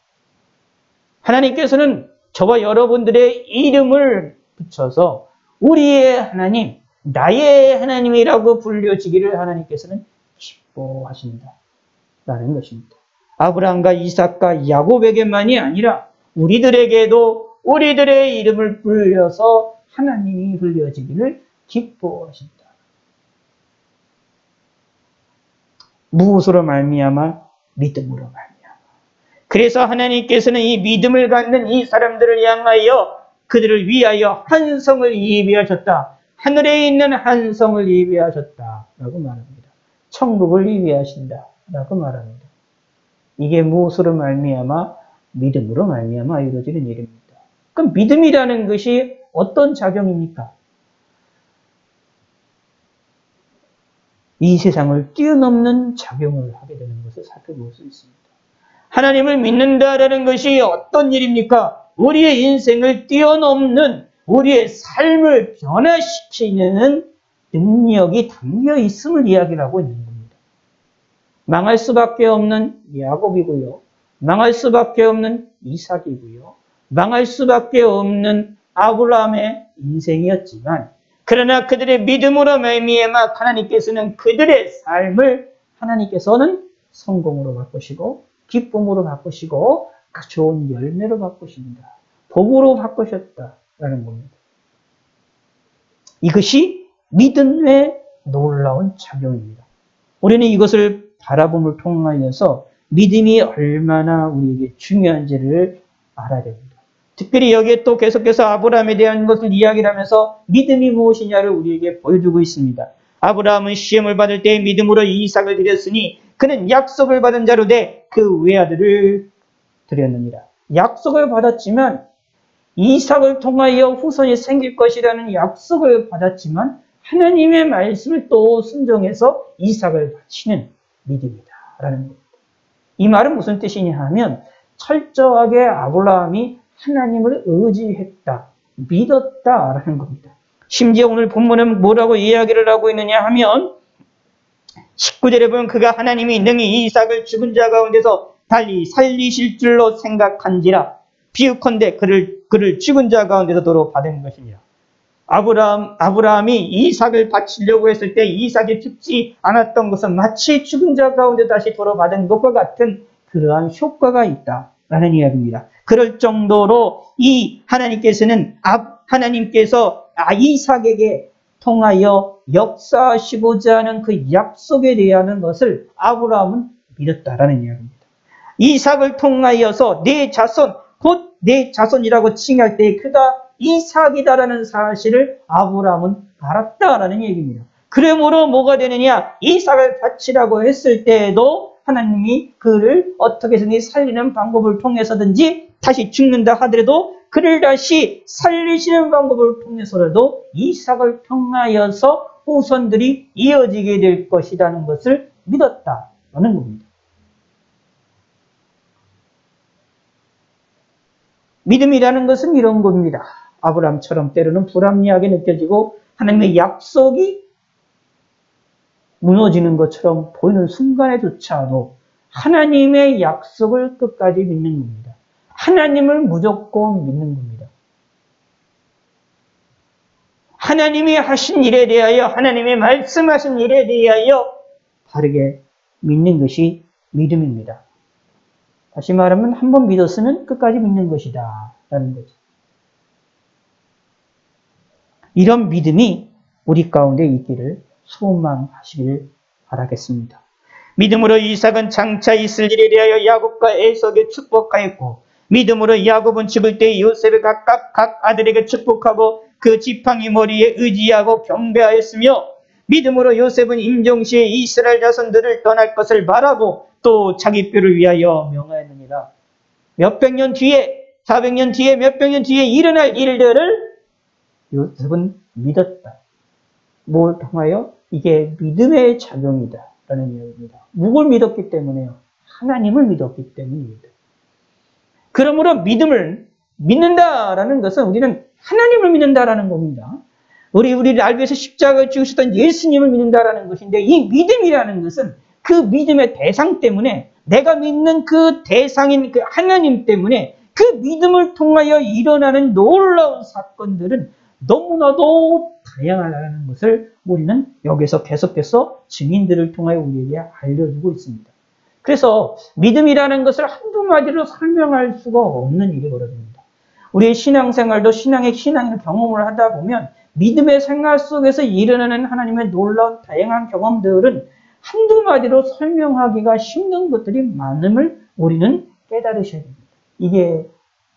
하나님께서는 저와 여러분들의 이름을 붙여서 우리의 하나님, 나의 하나님이라고 불려지기를 하나님께서는 기뻐하신다라는 것입니다. 아브라함과 이삭과 야곱에게만이 아니라 우리들에게도 우리들의 이름을 불려서 하나님이 불려지기를 기뻐하신다. 무엇으로 말미암아? 믿음으로 말미암아. 그래서 하나님께서는 이 믿음을 갖는 이 사람들을 향하여, 그들을 위하여 한 성을 예비하셨다. 하늘에 있는 한 성을 예비하셨다라고 말합니다. 천국을 예비하신다라고 말합니다. 이게 무엇으로 말미암아? 믿음으로 말미암아 이루어지는 일입니다. 그럼 믿음이라는 것이 어떤 작용입니까? 이 세상을 뛰어넘는 작용을 하게 되는 것을 살펴볼 수 있습니다. 하나님을 믿는다라는 것이 어떤 일입니까? 우리의 인생을 뛰어넘는, 우리의 삶을 변화시키는 능력이 담겨 있음을 이야기하고 있는 겁니다. 망할 수밖에 없는 야곱이고요. 망할 수밖에 없는 이삭이고요. 망할 수밖에 없는 아브라함의 인생이었지만, 그러나 그들의 믿음으로 말미암아 하나님께서는 그들의 삶을 하나님께서는 성공으로 바꾸시고 기쁨으로 바꾸시고 그 좋은 열매로 바꾸신다. 복으로 바꾸셨다라는 겁니다. 이것이 믿음의 놀라운 작용입니다. 우리는 이것을 바라봄을 통하여서 믿음이 얼마나 우리에게 중요한지를 알아야 됩니다. 특별히 여기에 또 계속해서 아브라함에 대한 것을 이야기를 하면서 믿음이 무엇이냐를 우리에게 보여주고 있습니다. 아브라함은 시험을 받을 때 믿음으로 이삭을 드렸으니 그는 약속을 받은 자로 돼 그 외아들을 드렸느니라. 약속을 받았지만, 이삭을 통하여 후손이 생길 것이라는 약속을 받았지만 하나님의 말씀을 또 순종해서 이삭을 바치는 믿음이다라는 겁니다. 이 말은 무슨 뜻이냐 하면 철저하게 아브라함이 하나님을 의지했다, 믿었다라는 겁니다. 심지어 오늘 본문은 뭐라고 이야기를 하고 있느냐 하면 19절에 보면 그가 하나님이 능히 이삭을 죽은 자 가운데서 달리 살리실 줄로 생각한지라 비유컨대 그를 죽은 자 가운데서 도로 받은 것이니라. 아브라함이 이삭을 바치려고 했을 때 이삭이 죽지 않았던 것은 마치 죽은 자 가운데 다시 도로 받은 것과 같은 그러한 효과가 있다라는 이야기입니다. 그럴 정도로 이 하나님께서 이삭에게 통하여 역사하시고자 하는 그 약속에 대한 것을 아브라함은 믿었다라는 이야기입니다. 이삭을 통하여서 내 자손, 곧 내 자손이라고 칭할 때 그가 이삭이다라는 사실을 아브라함은 알았다라는 얘기입니다. 그러므로 뭐가 되느냐? 이삭을 바치라고 했을 때에도 하나님이 그를 어떻게든지 살리는 방법을 통해서든지 다시 죽는다 하더라도 그를 다시 살리시는 방법을 통해서라도 이삭을 통하여서 후손들이 이어지게 될 것이라는 것을 믿었다라는 겁니다. 믿음이라는 것은 이런 겁니다. 아브라함처럼 때로는 불합리하게 느껴지고 하나님의 약속이 무너지는 것처럼 보이는 순간에조차도 하나님의 약속을 끝까지 믿는 겁니다. 하나님을 무조건 믿는 겁니다. 하나님이 하신 일에 대하여, 하나님이 말씀하신 일에 대하여 바르게 믿는 것이 믿음입니다. 다시 말하면 한 번 믿었으면 끝까지 믿는 것이다 거죠. 이런 믿음이 우리 가운데 있기를 소망하시길 바라겠습니다. 믿음으로 이삭은 장차 있을 일에 대하여 야곱과 에서에게 축복하였고, 믿음으로 야곱은 죽을 때 요셉을 각각 각 아들에게 축복하고 그 지팡이 머리에 의지하고 경배하였으며, 믿음으로 요셉은 임종시에 이스라엘 자손들을 떠날 것을 말하고 또 자기 뼈를 위하여 명하였느니라. 몇백 년 뒤에, 400년 뒤에, 몇백 년 뒤에 일어날 일들을 요셉은 믿었다. 뭘 통하여? 이게 믿음의 작용이다 라는 이야기입니다. 누굴 믿었기 때문에요? 하나님을 믿었기 때문입니다. 그러므로 믿음을 믿는다라는 것은 우리는 하나님을 믿는다라는 겁니다. 우리를 알기 위해서 십자가를 지으셨던 예수님을 믿는다라는 것인데, 이 믿음이라는 것은 그 믿음의 대상 때문에, 내가 믿는 그 대상인 그 하나님 때문에 그 믿음을 통하여 일어나는 놀라운 사건들은 너무나도 다양하다는 것을 우리는 여기서 계속해서 증인들을 통하여 우리에게 알려주고 있습니다. 그래서 믿음이라는 것을 한두 마디로 설명할 수가 없는 일이 벌어집니다. 우리의 신앙생활도 신앙의 경험을 하다 보면 믿음의 생활 속에서 일어나는 하나님의 놀라운 다양한 경험들은 한두 마디로 설명하기가 힘든 것들이 많음을 우리는 깨달으셔야 됩니다. 이게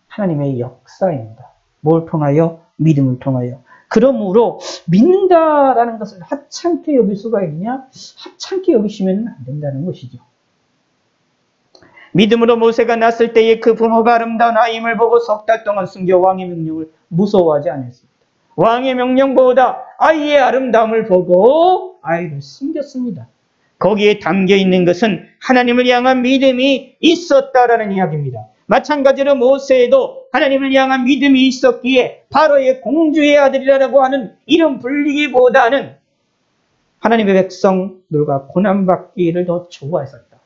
하나님의 역사입니다. 뭘 통하여? 믿음을 통하여. 그러므로 믿는다라는 것을 하찮게 여길 수가 있느냐? 하찮게 여기시면 안 된다는 것이죠. 믿음으로 모세가 났을 때에 그 부모가 아름다운 아임을 보고 석 달 동안 숨겨 왕의 명령을 무서워하지 않았습니다. 왕의 명령보다 아이의 아름다움을 보고 아이를 숨겼습니다. 거기에 담겨 있는 것은 하나님을 향한 믿음이 있었다라는 이야기입니다. 마찬가지로 모세에도 하나님을 향한 믿음이 있었기에 바로의 공주의 아들이라고 하는 이름 불리기보다는 하나님의 백성들과 고난받기를 더 좋아했었다.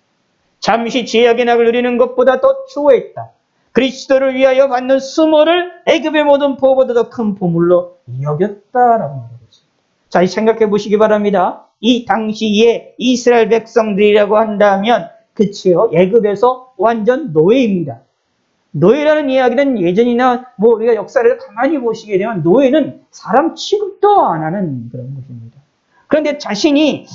잠시 죄악의 낙을 누리는 것보다 더 좋아했다. 그리스도를 위하여 받는 수모를 애굽의 모든 보호보다 더 큰 보물로 여겼다라고 말하고 있습니다. 자, 생각해 보시기 바랍니다. 이 당시에 이스라엘 백성들이라고 한다면, 그치요? 애굽에서 완전 노예입니다. 노예라는 이야기는 예전이나 우리가 역사를 가만히 보시게 되면 노예는 사람 취급도 안 하는 그런 것입니다. 그런데 자신이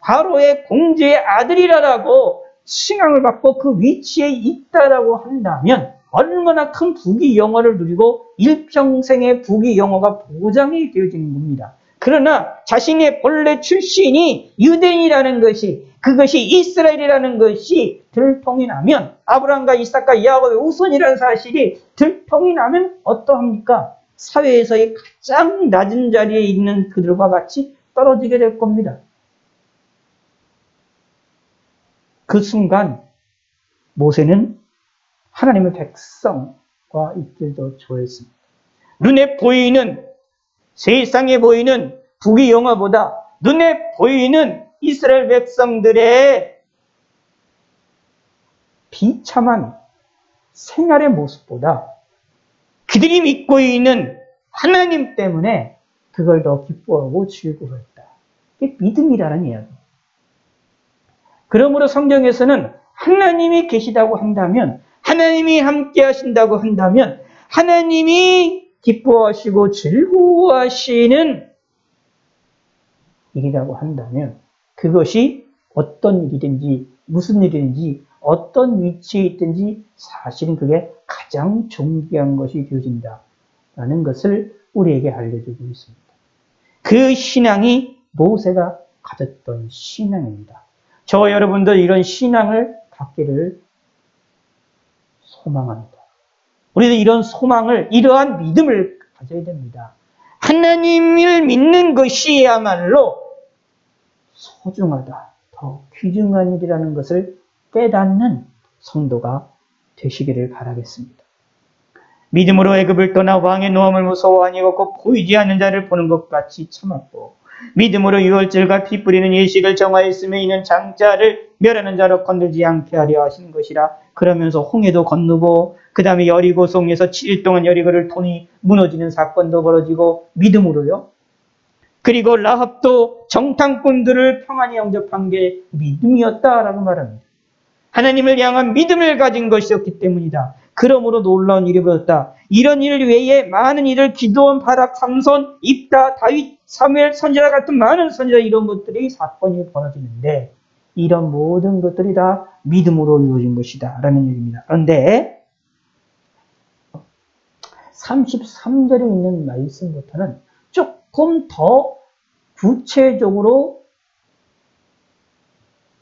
바로의 공주의 아들이라고 칭함을 받고 그 위치에 있다라고 한다면 얼마나 큰 부귀 영화를 누리고 일평생의 부귀 영화가 보장이 되어지는 겁니다. 그러나 자신의 본래 출신이 유대인이라는 것이, 그것이 이스라엘이라는 것이 들통이 나면, 아브라함과 이삭과 야곱의 우선이라는 사실이 들통이 나면 어떠합니까? 사회에서의 가장 낮은 자리에 있는 그들과 같이 떨어지게 될 겁니다. 그 순간 모세는 하나님의 백성과 있길 더 좋아했습니다. 눈에 보이는, 세상에 보이는 부귀 영화보다 눈에 보이는 이스라엘 백성들의 비참한 생활의 모습보다 그들이 믿고 있는 하나님 때문에 그걸 더 기뻐하고 즐거워했다. 이게 믿음이라는 이야기입니다. 그러므로 성경에서는 하나님이 계시다고 한다면, 하나님이 함께 하신다고 한다면, 하나님이 기뻐하시고 즐거워하시는 일이라고 한다면, 그것이 어떤 일이든지 무슨 일이든지 어떤 위치에 있든지 사실은 그게 가장 존귀한 것이 되어진다라는 것을 우리에게 알려주고 있습니다. 그 신앙이 모세가 가졌던 신앙입니다. 저와 여러분도 이런 신앙을 갖기를 소망합니다. 우리도 이런 소망을, 이러한 믿음을 가져야 됩니다. 하나님을 믿는 것이야말로 소중하다, 더 귀중한 일이라는 것을 깨닫는 성도가 되시기를 바라겠습니다. 믿음으로 애굽을 떠나 왕의 노함을 무서워하니 곧 보이지 않는 자를 보는 것 같이 참았고, 믿음으로 유월절과 피 뿌리는 예식을 정하였으며 이는 장자를 멸하는 자로 건들지 않게 하려 하시는 것이라. 그러면서 홍해도 건너고 그 다음에 여리고성에서 7일 동안 여리고를 통이 무너지는 사건도 벌어지고 믿음으로요. 그리고 라합도 정탐꾼들을 평안히 영접한 게 믿음이었다라고 말합니다. 하나님을 향한 믿음을 가진 것이었기 때문이다. 그러므로 놀라운 일이 벌어졌다. 이런 일 외에 많은 일을 기드온, 바락, 삼손, 입다, 다윗, 사무엘, 선지자 같은 많은 선지자 이런 것들이 사건이 벌어지는데 이런 모든 것들이 다 믿음으로 이루어진 것이다 라는 얘기입니다. 그런데 33절에 있는 말씀부터는 조금 더 구체적으로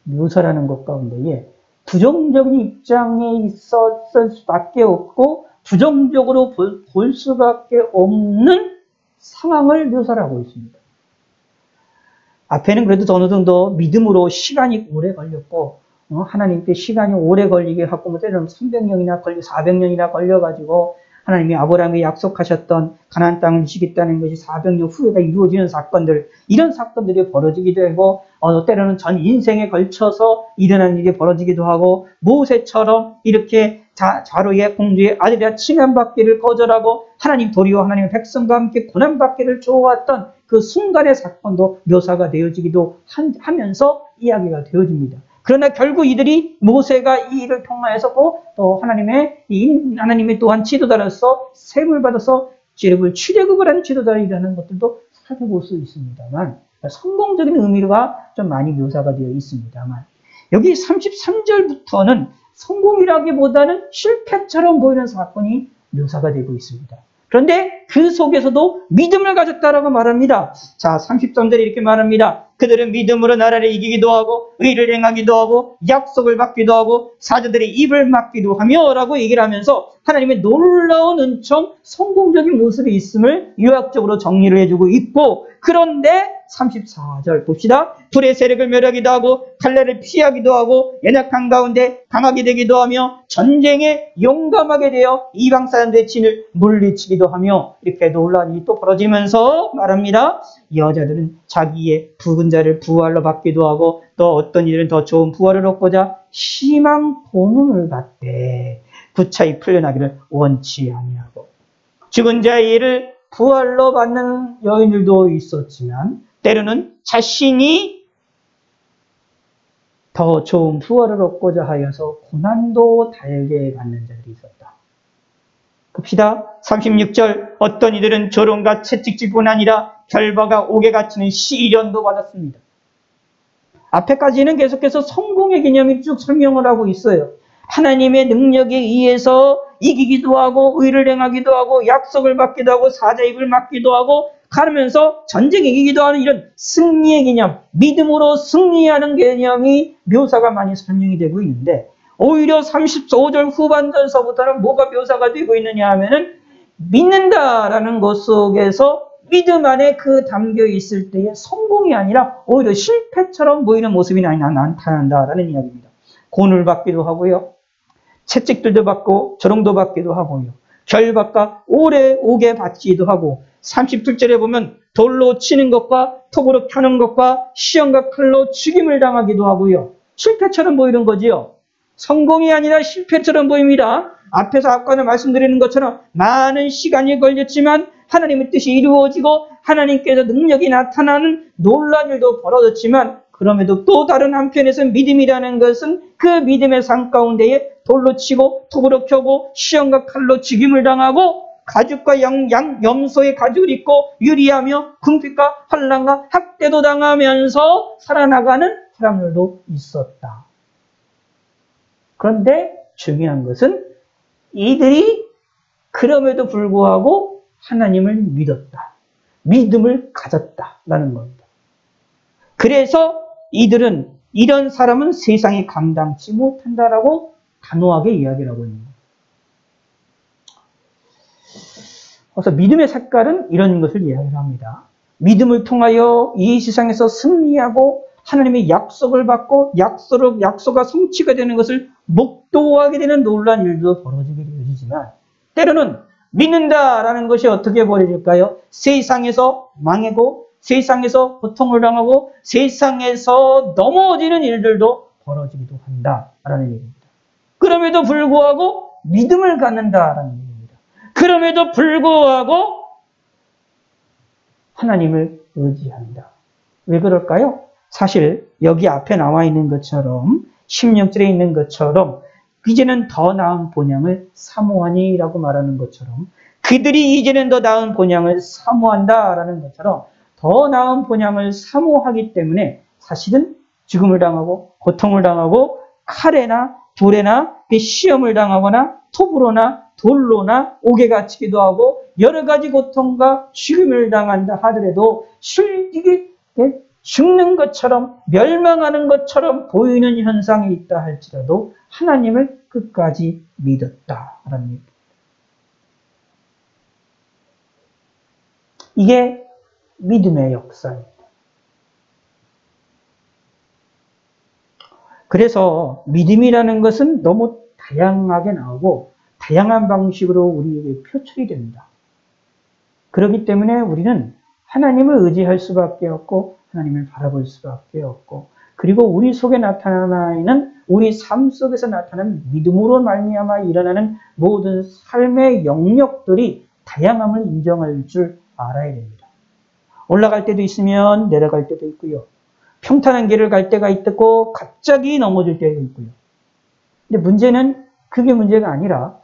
묘사라는 것 가운데에 부정적인 입장에 있었을 수밖에 없고 부정적으로 볼 수밖에 없는 상황을 묘사하고 있습니다. 앞에는 그래도 어느 정도 믿음으로 시간이 오래 걸렸고 하나님께 시간이 오래 걸리게 하고 뭐 때로는 300년이나 걸리고 400년이나 걸려가지고 하나님이 아브라함에게 약속하셨던 가나안 땅을 주시겠다는 것이 400년 후에가 이루어지는 사건들, 이런 사건들이 벌어지기도 하고 때로는 전 인생에 걸쳐서 일어난 일이 벌어지기도 하고 모세처럼 이렇게 자로의 공주의 아들이라 칭함받기를 거절하고 하나님 도리어 하나님의 백성과 함께 고난받기를 좋아했던 그 순간의 사건도 묘사가 되어지기도 하면서 이야기가 되어집니다. 그러나 결국 이들이 모세가 이 일을 통하여서 또 하나님의 또한 지도자로서 세움을 받아서 출애굽을 한 지도자이라는 것들도 살펴볼 수 있습니다만 성공적인 의미가 좀 많이 묘사가 되어 있습니다만 여기 33절부터는 성공이라기보다는 실패처럼 보이는 사건이 묘사가 되고 있습니다. 그런데 그 속에서도 믿음을 가졌다라고 말합니다. 자, 33절에 이렇게 말합니다. 그들은 믿음으로 나라를 이기기도 하고 의를 행하기도 하고 약속을 받기도 하고 사자들의 입을 막기도 하며 라고 얘기를 하면서 하나님의 놀라운 은총, 성공적인 모습이 있음을 요약적으로 정리를 해주고 있고 그런데 34절 봅시다. 불의 세력을 멸하기도 하고 칼날을 피하기도 하고 연약한 가운데 강하게 되기도 하며 전쟁에 용감하게 되어 이방 사람들의 진을 물리치기도 하며 이렇게 놀라운 일이 또 벌어지면서 말합니다. 여자들은 자기의 붉은 자를 부활로 받기도 하고 또 어떤 이들은 더 좋은 부활을 얻고자 심한 고문을 받되 구차히 풀려나기를 원치 아니하고 죽은 자의 일을 부활로 받는 여인들도 있었지만 때로는 자신이 더 좋은 부활을 얻고자 하여서 고난도 달게 받는 자들이 있었다. 봅시다. 36절 어떤 이들은 조롱과 채찍질뿐 아니라 결박과 옥에 갇히는 시련도 받았습니다. 앞에까지는 계속해서 성공의 개념이 쭉 설명을 하고 있어요. 하나님의 능력에 의해서 이기기도 하고 의를 행하기도 하고 약속을 받기도 하고 사자 입을 막기도 하고 가르면서 전쟁에 이기기도 하는 이런 승리의 개념, 믿음으로 승리하는 개념이 묘사가 많이 설명이 되고 있는데 오히려 35절 후반전서부터는 뭐가 묘사가 되고 있느냐 하면은 믿는다라는 것 속에서 믿음 안에 그 담겨 있을 때의 성공이 아니라 오히려 실패처럼 보이는 모습이 나타난다라는 이야기입니다. 고난을 받기도 하고요. 채찍들도 받고 조롱도 받기도 하고요. 결박과 오래 오게 받기도 하고 37절에 보면 돌로 치는 것과 톱으로 켜는 것과 시험과 칼로 죽임을 당하기도 하고요. 실패처럼 보이는 거지요. 성공이 아니라 실패처럼 보입니다. 앞에서 아까는 말씀드리는 것처럼 많은 시간이 걸렸지만 하나님의 뜻이 이루어지고 하나님께서 능력이 나타나는 놀라운 일도 벌어졌지만 그럼에도 또 다른 한편에서 믿음이라는 것은 그 믿음의 삶 가운데에 돌로 치고 톱으로 켜고 시험과 칼로 죽임을 당하고 가죽과 염소의 가죽을 입고 유리하며 궁핍과 환난과 학대도 당하면서 살아나가는 사람들도 있었다. 그런데 중요한 것은 이들이 그럼에도 불구하고 하나님을 믿었다. 믿음을 가졌다라는 겁니다. 그래서 이들은 이런 사람은 세상에 감당치 못한다라고 단호하게 이야기를 하고 있는 거예요. 그래서 믿음의 색깔은 이런 것을 이야기를 합니다. 믿음을 통하여 이 세상에서 승리하고 하나님의 약속을 받고 약속과 성취가 되는 것을 목도하게 되는 놀라운 일도 벌어지게 되어지지만 때로는 믿는다라는 것이 어떻게 벌어질까요? 세상에서 망하고 세상에서 고통을 당하고 세상에서 넘어지는 일들도 벌어지기도 한다라는 얘기입니다. 그럼에도 불구하고 믿음을 갖는다라는 얘기입니다. 그럼에도 불구하고 하나님을 의지한다. 왜 그럴까요? 사실 여기 앞에 나와 있는 것처럼 16절에 있는 것처럼 이제는 더 나은 본향을 사모하니라고 말하는 것처럼 그들이 이제는 더 나은 본향을 사모한다라는 것처럼 더 나은 본향을 사모하기 때문에 사실은 죽음을 당하고 고통을 당하고 칼에나 불에나 시험을 당하거나 톱으로나 돌로나 옥에 갇히기도 하고 여러 가지 고통과 죽음을 당한다 하더라도 실직이 죽는 것처럼 멸망하는 것처럼 보이는 현상이 있다 할지라도 하나님을 끝까지 믿었다라는 얘기입니다. 이게 믿음의 역사입니다. 그래서 믿음이라는 것은 너무 다양하게 나오고 다양한 방식으로 우리에게 표출이 됩니다. 그렇기 때문에 우리는 하나님을 의지할 수밖에 없고 하나님을 바라볼 수밖에 없고 그리고 우리 속에 나타나는 우리 삶 속에서 나타나는 믿음으로 말미암아 일어나는 모든 삶의 영역들이 다양함을 인정할 줄 알아야 됩니다. 올라갈 때도 있으면 내려갈 때도 있고요. 평탄한 길을 갈 때가 있고 갑자기 넘어질 때도 있고요. 근데 문제는 그게 문제가 아니라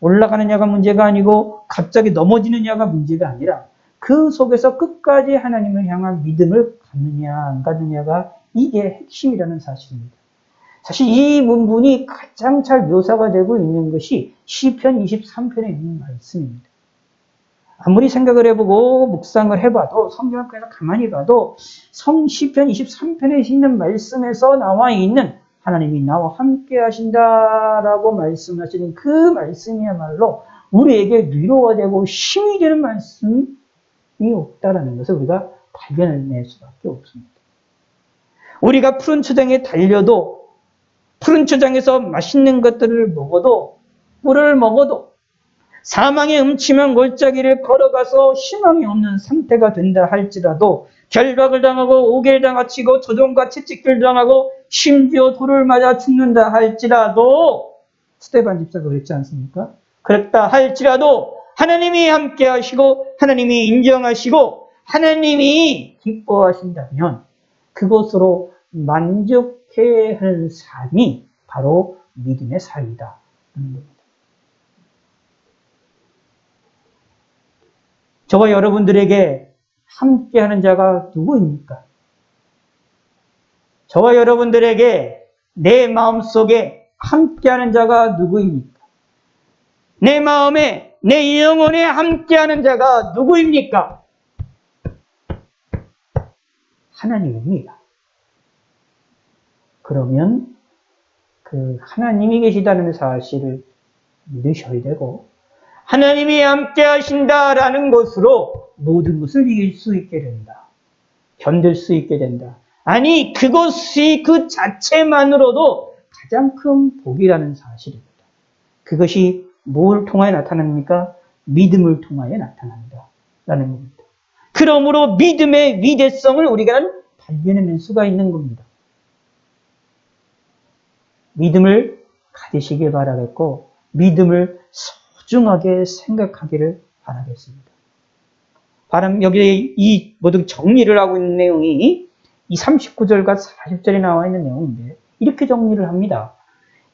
올라가느냐가 문제가 아니고 갑자기 넘어지느냐가 문제가 아니라 그 속에서 끝까지 하나님을 향한 믿음을 갖느냐 안 갖느냐가 이게 핵심이라는 사실입니다. 사실 이 문분이 가장 잘 묘사가 되고 있는 것이 시편 23편에 있는 말씀입니다. 아무리 생각을 해보고 묵상을 해봐도 성경을 그냥 가만히 봐도 시편 23편에 있는 말씀에서 나와 있는 하나님이 나와 함께 하신다라고 말씀하시는 그 말씀이야말로 우리에게 위로가 되고 힘이 되는 말씀이 없다라는 것을 우리가 발견해낼 수밖에 없습니다. 우리가 푸른 초장에 달려도 푸른 초장에서 맛있는 것들을 먹어도 꿀을 먹어도 사망의 음침한 골짜기를 걸어가서 희망이 없는 상태가 된다 할지라도 결박을 당하고 옥에 갇히고 조종과 채찍질 당하고 심지어 돌을 맞아 죽는다 할지라도 스데반 집사가 그랬지 않습니까? 그랬다 할지라도 하나님이 함께 하시고 하나님이 인정하시고 하나님이 기뻐하신다면 그것으로 만족해야 하는 삶이 바로 믿음의 삶이다 하는 겁니다. 저와 여러분들에게 함께하는 자가 누구입니까? 저와 여러분들에게 내 마음속에 함께하는 자가 누구입니까? 내 마음에 내 영혼에 함께하는 자가 누구입니까? 하나님입니다. 그러면 그 하나님이 계시다는 사실을 믿으셔야 되고 하나님이 함께 하신다라는 것으로 모든 것을 이길 수 있게 된다. 견딜 수 있게 된다. 아니 그것이 그 자체만으로도 가장 큰 복이라는 사실입니다. 그것이 뭘 통하여 나타납니까? 믿음을 통하여 나타난다라는 겁니다. 그러므로 믿음의 위대성을 우리가 발견해낼 수가 있는 겁니다. 믿음을 가지시길 바라겠고 믿음을 소중하게 생각하기를 바라겠습니다. 여기에 이 모든 정리를 하고 있는 내용이 이 39절과 40절에 나와 있는 내용인데 이렇게 정리를 합니다.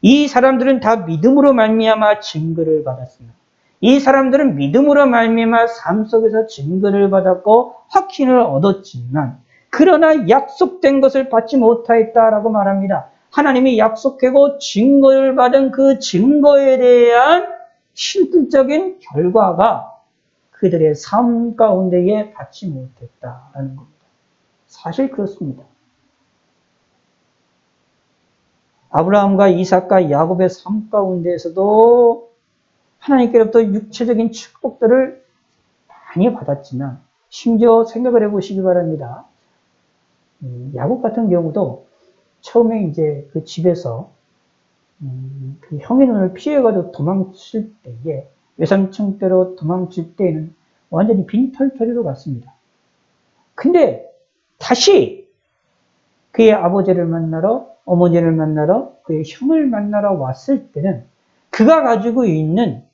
이 사람들은 다 믿음으로 말미암아 증거를 받았습니다. 이 사람들은 믿음으로 말미암아 삶 속에서 증거를 받았고 확신을 얻었지만 그러나 약속된 것을 받지 못하였다라고 말합니다. 하나님이 약속하고 증거를 받은 그 증거에 대한 실질적인 결과가 그들의 삶 가운데에 받지 못했다라는 겁니다. 사실 그렇습니다. 아브라함과 이삭과 야곱의 삶 가운데에서도 하나님께로부터 육체적인 축복들을 많이 받았지만 심지어 생각을 해보시기 바랍니다. 야곱 같은 경우도 처음에 이제 그 집에서 그 형의 눈을 피해가지고 도망칠 때에 외삼촌 댁으로 도망칠 때에는 완전히 빈털터리로 갔습니다. 근데 다시 그의 아버지를 만나러 어머니를 만나러 그의 형을 만나러 왔을 때는 그가 가지고 있는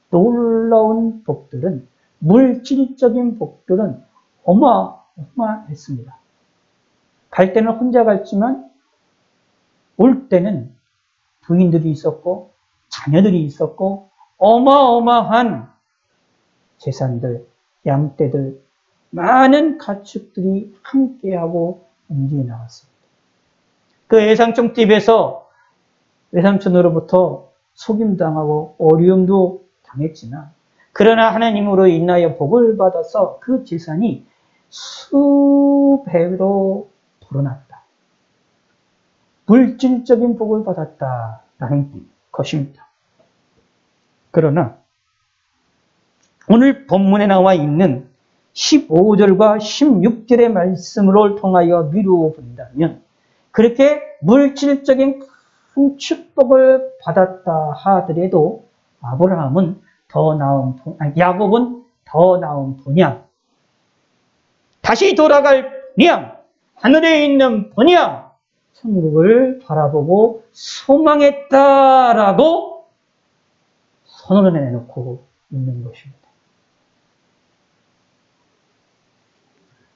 놀라운 복들은 물질적인 복들은 어마어마했습니다. 갈 때는 혼자 갔지만 올 때는 부인들이 있었고 자녀들이 있었고 어마어마한 재산들, 양떼들, 많은 가축들이 함께하고 움직여 나왔습니다. 그 애상총집에서 외삼촌으로부터 속임당하고 어려움도 당했지만 그러나 하나님으로 인하여 복을 받아서 그 재산이 수배로 불어났다. 물질적인 복을 받았다라는 것입니다. 그러나 오늘 본문에 나와 있는 15절과 16절의 말씀을 통하여 미루어 본다면 그렇게 물질적인 큰 축복을 받았다 하더라도 야곱은 더 나은 본향, 다시 돌아갈 본향, 하늘에 있는 본향, 천국을 바라보고 소망했다라고 선언을 해놓고 있는 것입니다.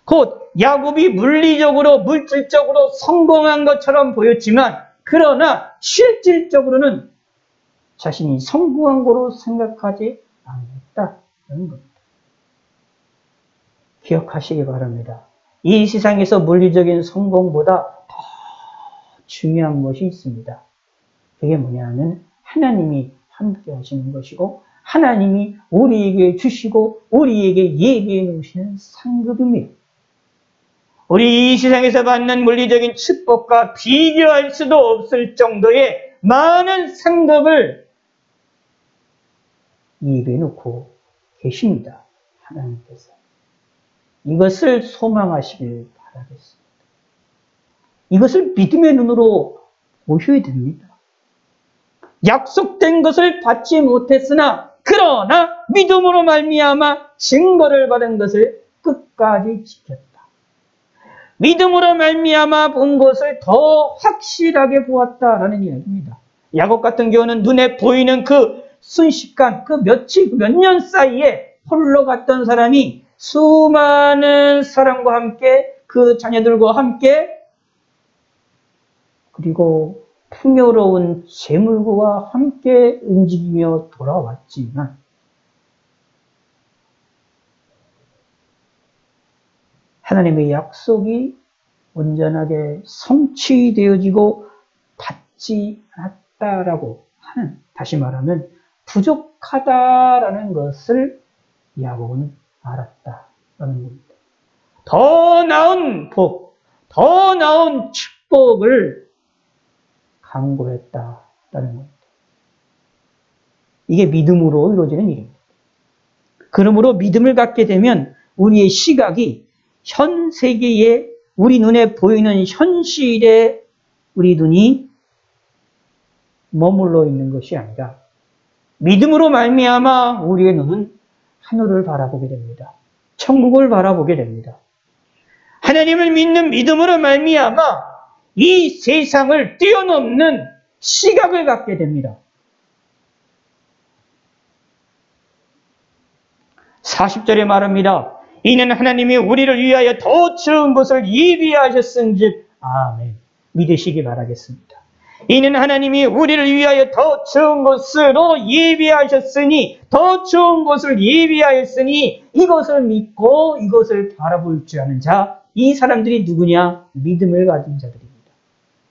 곧 야곱이 물리적으로 물질적으로 성공한 것처럼 보였지만 그러나 실질적으로는 자신이 성공한 거로 생각하지 않았다는 겁니다. 기억하시기 바랍니다. 이 세상에서 물리적인 성공보다 더 중요한 것이 있습니다. 그게 뭐냐면 하나님이 함께 하시는 것이고 하나님이 우리에게 주시고 우리에게 예비해 놓으시는 상급입니다. 우리 이 세상에서 받는 물리적인 축복과 비교할 수도 없을 정도의 많은 상급을 예비해 놓고 계십니다. 하나님께서. 이것을 소망하시길 바라겠습니다. 이것을 믿음의 눈으로 보셔야 됩니다. 약속된 것을 받지 못했으나 그러나 믿음으로 말미암아 증거를 받은 것을 끝까지 지켰다. 믿음으로 말미암아 본 것을 더 확실하게 보았다라는 이야기입니다. 야곱 같은 경우는 눈에 보이는 그 순식간, 그 몇 년 사이에 홀로 갔던 사람이 수많은 사람과 함께 그 자녀들과 함께 그리고 풍요로운 재물과 함께 움직이며 돌아왔지만 하나님의 약속이 온전하게 성취되어지고 받지 않았다라고 하는, 다시 말하면 부족하다라는 것을 야곱은 알았다라는 겁니다. 더 나은 복, 더 나은 축복을 강구했다라는 겁니다. 이게 믿음으로 이루어지는 일입니다. 그러므로 믿음을 갖게 되면 우리의 시각이 현 세계에 우리 눈에 보이는 현실에 우리 눈이 머물러 있는 것이 아니라 믿음으로 말미암아 우리의 눈은 하늘을 바라보게 됩니다. 천국을 바라보게 됩니다. 하나님을 믿는 믿음으로 말미암아 이 세상을 뛰어넘는 시각을 갖게 됩니다. 40절에 말합니다. 이는 하나님이 우리를 위하여 더 좋은 것을 예비하셨은즉 아멘. 믿으시기 바라겠습니다. 이는 하나님이 우리를 위하여 더 좋은 것으로 예비하셨으니 더 좋은 것을 예비하였으니 이것을 믿고 이것을 바라볼 줄 아는 자, 이 사람들이 누구냐? 믿음을 가진 자들입니다.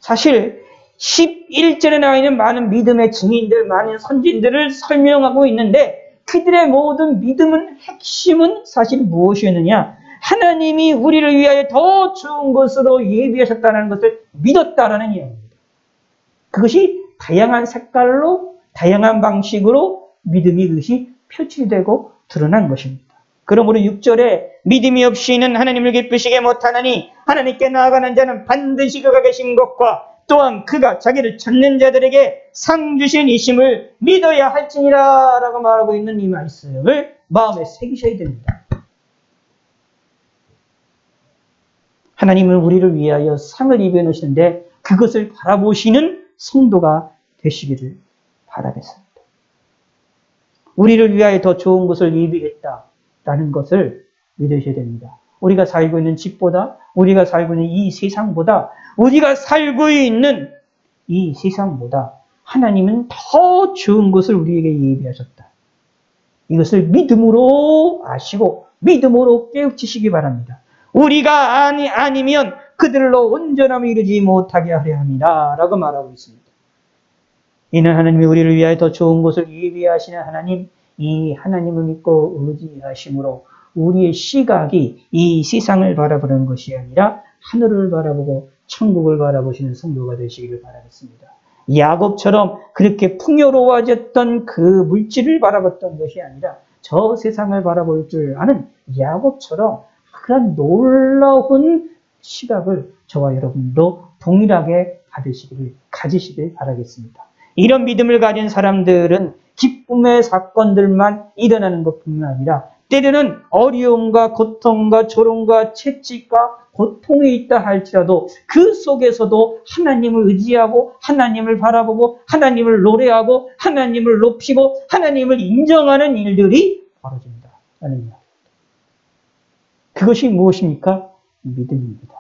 사실 11절에 나와 있는 많은 믿음의 증인들, 많은 선진들을 설명하고 있는데 그들의 모든 믿음은 핵심은 사실 무엇이었느냐? 하나님이 우리를 위하여 더 좋은 것으로 예비하셨다는 것을 믿었다라는 이야기입니다. 그것이 다양한 색깔로, 다양한 방식으로 믿음이 그것이 표출되고 드러난 것입니다. 그러므로 6절에 믿음이 없이는 하나님을 기쁘시게 못하나니 하나님께 나아가는 자는 반드시 그가 계신 것과 또한 그가 자기를 찾는 자들에게 상 주신 이심을 믿어야 할지니라 라고 말하고 있는 이 말씀을 마음에 새기셔야 됩니다. 하나님은 우리를 위하여 상을 입혀 놓으시는데 그것을 바라보시는 성도가 되시기를 바라겠습니다. 우리를 위하여 더 좋은 것을 예비했다라는 것을 믿으셔야 됩니다. 우리가 살고 있는 집보다, 우리가 살고 있는 이 세상보다, 우리가 살고 있는 이 세상보다 하나님은 더 좋은 것을 우리에게 예비하셨다. 이것을 믿음으로 아시고 믿음으로 깨우치시기 바랍니다. 우리가 아니면 그들로 온전함을 이루지 못하게 하려 함이다 라고 말하고 있습니다. 이는 하나님이 우리를 위하여 더 좋은 것을 예비하시는 하나님, 이 하나님을 믿고 의지하심으로 우리의 시각이 이 세상을 바라보는 것이 아니라 하늘을 바라보고 천국을 바라보시는 성도가 되시기를 바라겠습니다. 야곱처럼 그렇게 풍요로워졌던 그 물질을 바라봤던 것이 아니라 저 세상을 바라볼 줄 아는 야곱처럼 그런 놀라운 시각을 저와 여러분도 동일하게 가지시길 바라겠습니다. 이런 믿음을 가진 사람들은 기쁨의 사건들만 일어나는 것뿐만 아니라 때로는 어려움과 고통과 조롱과 채찍과 고통이 있다 할지라도 그 속에서도 하나님을 의지하고 하나님을 바라보고 하나님을 노래하고 하나님을 높이고 하나님을 인정하는 일들이 벌어진다. 라는 이야기입니다. 그것이 무엇입니까? 믿음입니다.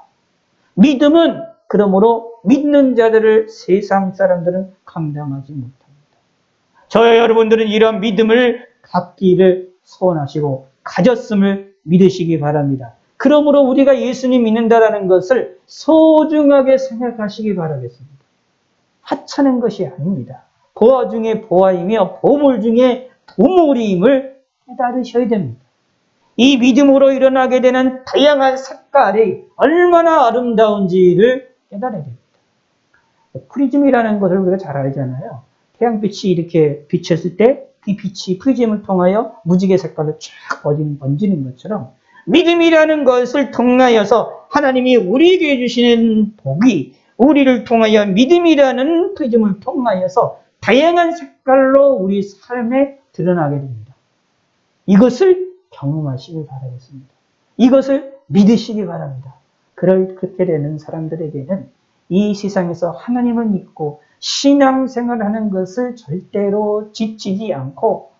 믿음은 그러므로 믿는 자들을 세상 사람들은 감당하지 못합니다. 저와 여러분들은 이러한 믿음을 갖기를 소원하시고 가졌음을 믿으시기 바랍니다. 그러므로 우리가 예수님 믿는다라는 것을 소중하게 생각하시기 바라겠습니다. 하찮은 것이 아닙니다. 보화 중에 보화이며 보물 중에 보물임을 깨달으셔야 됩니다. 이 믿음으로 일어나게 되는 다양한 색깔이 얼마나 아름다운지를 깨달아야 됩니다. 프리즘이라는 것을 우리가 잘 알잖아요. 태양빛이 이렇게 비쳤을 때 이 빛이 프리즘을 통하여 무지개 색깔로 쫙 번지는 것처럼 믿음이라는 것을 통하여서 하나님이 우리에게 주시는 복이 우리를 통하여 믿음이라는 프리즘을 통하여서 다양한 색깔로 우리 삶에 드러나게 됩니다. 이것을 경험하시길 바라겠습니다. 이것을 믿으시기 바랍니다. 그렇게 되는 사람들에게는 이 세상에서 하나님을 믿고 신앙생활을 하는 것을 절대로 지치지 않고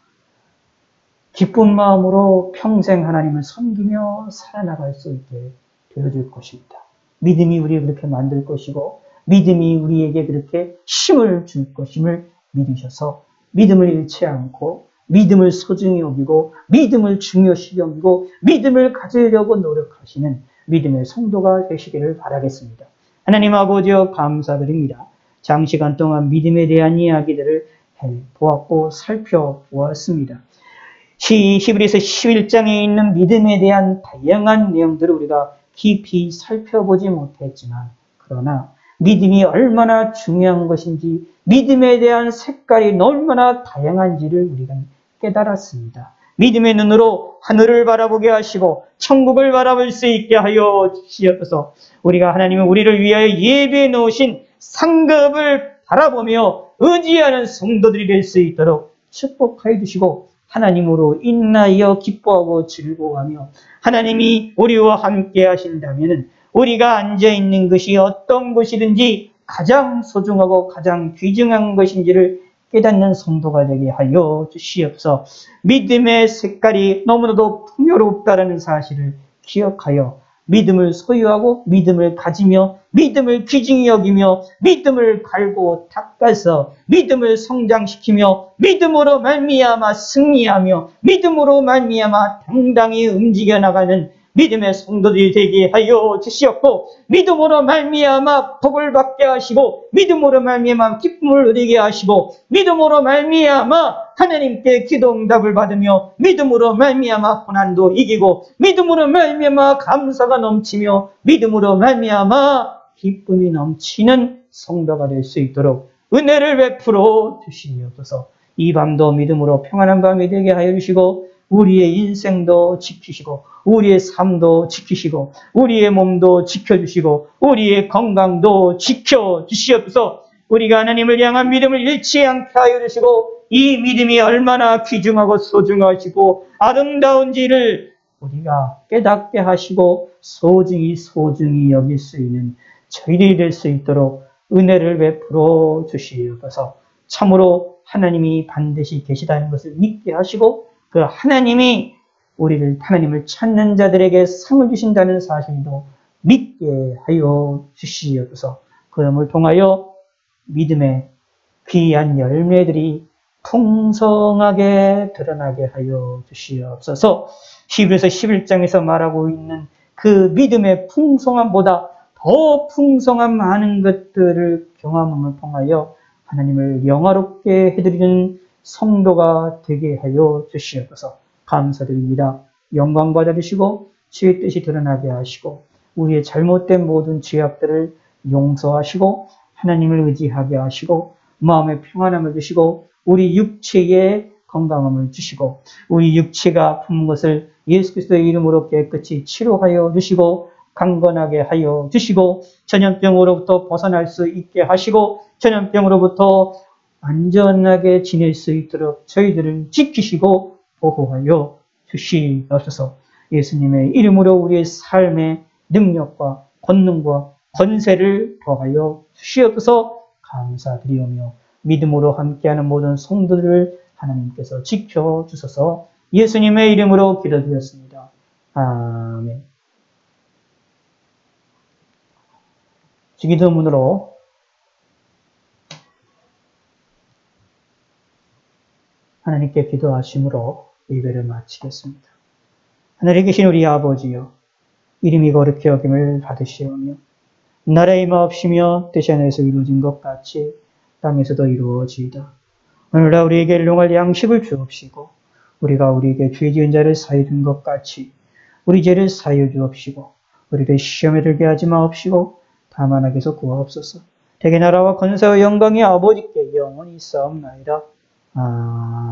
기쁜 마음으로 평생 하나님을 섬기며 살아나갈 수 있게 되어줄 것입니다. 믿음이 우리를 그렇게 만들 것이고 믿음이 우리에게 그렇게 힘을 줄 것임을 믿으셔서 믿음을 잃지 않고 믿음을 소중히 여기고 믿음을 중요시 여기고 믿음을 가지려고 노력하시는 믿음의 성도가 되시기를 바라겠습니다. 하나님 아버지여 감사드립니다. 장시간 동안 믿음에 대한 이야기들을 보았고 살펴보았습니다. 히브리서 11장에 있는 믿음에 대한 다양한 내용들을 우리가 깊이 살펴보지 못했지만 그러나 믿음이 얼마나 중요한 것인지 믿음에 대한 색깔이 얼마나 다양한지를 우리가 깨달았습니다. 믿음의 눈으로 하늘을 바라보게 하시고 천국을 바라볼 수 있게 하여 주시옵소서. 우리가 하나님은 우리를 위하여 예배해 놓으신 상급을 바라보며 의지하는 성도들이 될 수 있도록 축복하여 주시고 하나님으로 인하여 기뻐하고 즐거워하며 하나님이 우리와 함께 하신다면 우리가 앉아있는 것이 어떤 것이든지 가장 소중하고 가장 귀중한 것인지를 깨닫는 성도가 되게 하여 주시옵소서. 믿음의 색깔이 너무나도 풍요롭다는 사실을 기억하여 믿음을 소유하고 믿음을 가지며 믿음을 귀중히 여기며 믿음을 갈고 닦아서 믿음을 성장시키며 믿음으로 말미암아 승리하며 믿음으로 말미암아 당당히 움직여 나가는 믿음의 성도들이 되게 하여 주시옵고 믿음으로 말미암아 복을 받게 하시고 믿음으로 말미암아 기쁨을 누리게 하시고 믿음으로 말미암아 하나님께 기도응답을 받으며 믿음으로 말미암아 고난도 이기고 믿음으로 말미암아 감사가 넘치며 믿음으로 말미암아 기쁨이 넘치는 성도가 될 수 있도록 은혜를 베풀어 주시옵소서. 이 밤도 믿음으로 평안한 밤이 되게 하여 주시고 우리의 인생도 지키시고 우리의 삶도 지키시고 우리의 몸도 지켜주시고 우리의 건강도 지켜주시옵소서. 우리가 하나님을 향한 믿음을 잃지 않게 하여 주시고 이 믿음이 얼마나 귀중하고 소중하시고 아름다운지를 우리가 깨닫게 하시고 소중히 여길 수 있는 저희들이 될 수 있도록 은혜를 베풀어 주시옵소서. 참으로 하나님이 반드시 계시다는 것을 믿게 하시고 그 하나님이 하나님을 찾는 자들에게 상을 주신다는 사실도 믿게 하여 주시옵소서. 그럼을 통하여 믿음의 귀한 열매들이 풍성하게 드러나게 하여 주시옵소서. 히브리서 11장에서 말하고 있는 그 믿음의 풍성함보다 더 풍성한 많은 것들을 경험함을 통하여 하나님을 영화롭게 해드리는 성도가 되게 하여 주시옵소서. 감사드립니다. 영광 받아주시고 주의 뜻이 드러나게 하시고 우리의 잘못된 모든 죄악들을 용서하시고 하나님을 의지하게 하시고 마음의 평안함을 주시고 우리 육체에 건강함을 주시고 우리 육체가 아픈 것을 예수 그리스도의 이름으로 깨끗이 치료하여 주시고 강건하게 하여 주시고 전염병으로부터 벗어날 수 있게 하시고 전염병으로부터 안전하게 지낼 수 있도록 저희들을 지키시고 보호하여 주시옵소서. 예수님의 이름으로 우리의 삶의 능력과 권능과 권세를 더하여 주시옵소서. 감사드리오며 믿음으로 함께하는 모든 성도들을 하나님께서 지켜주소서. 예수님의 이름으로 기도드렸습니다. 아멘. 주기도문으로 하나님께 기도하심으로 예배를 마치겠습니다. 하늘에 계신 우리 아버지여, 이름이 거룩히 여김을 받으시오며 나라의 임하옵시며 뜻이 하늘에서 이루어진 것 같이 땅에서도 이루어지이다. 오늘날 우리에게 일용할 양식을 주옵시고 우리가 우리에게 죄 지은 자를 사하여 준 것 같이 우리 죄를 사하여 주옵시고 우리를 시험에 들게 하지 마옵시고 다만 악에서 구하옵소서. 대개 나라와 권세와 영광이 아버지께 영원히 있사옵나이다. 아멘.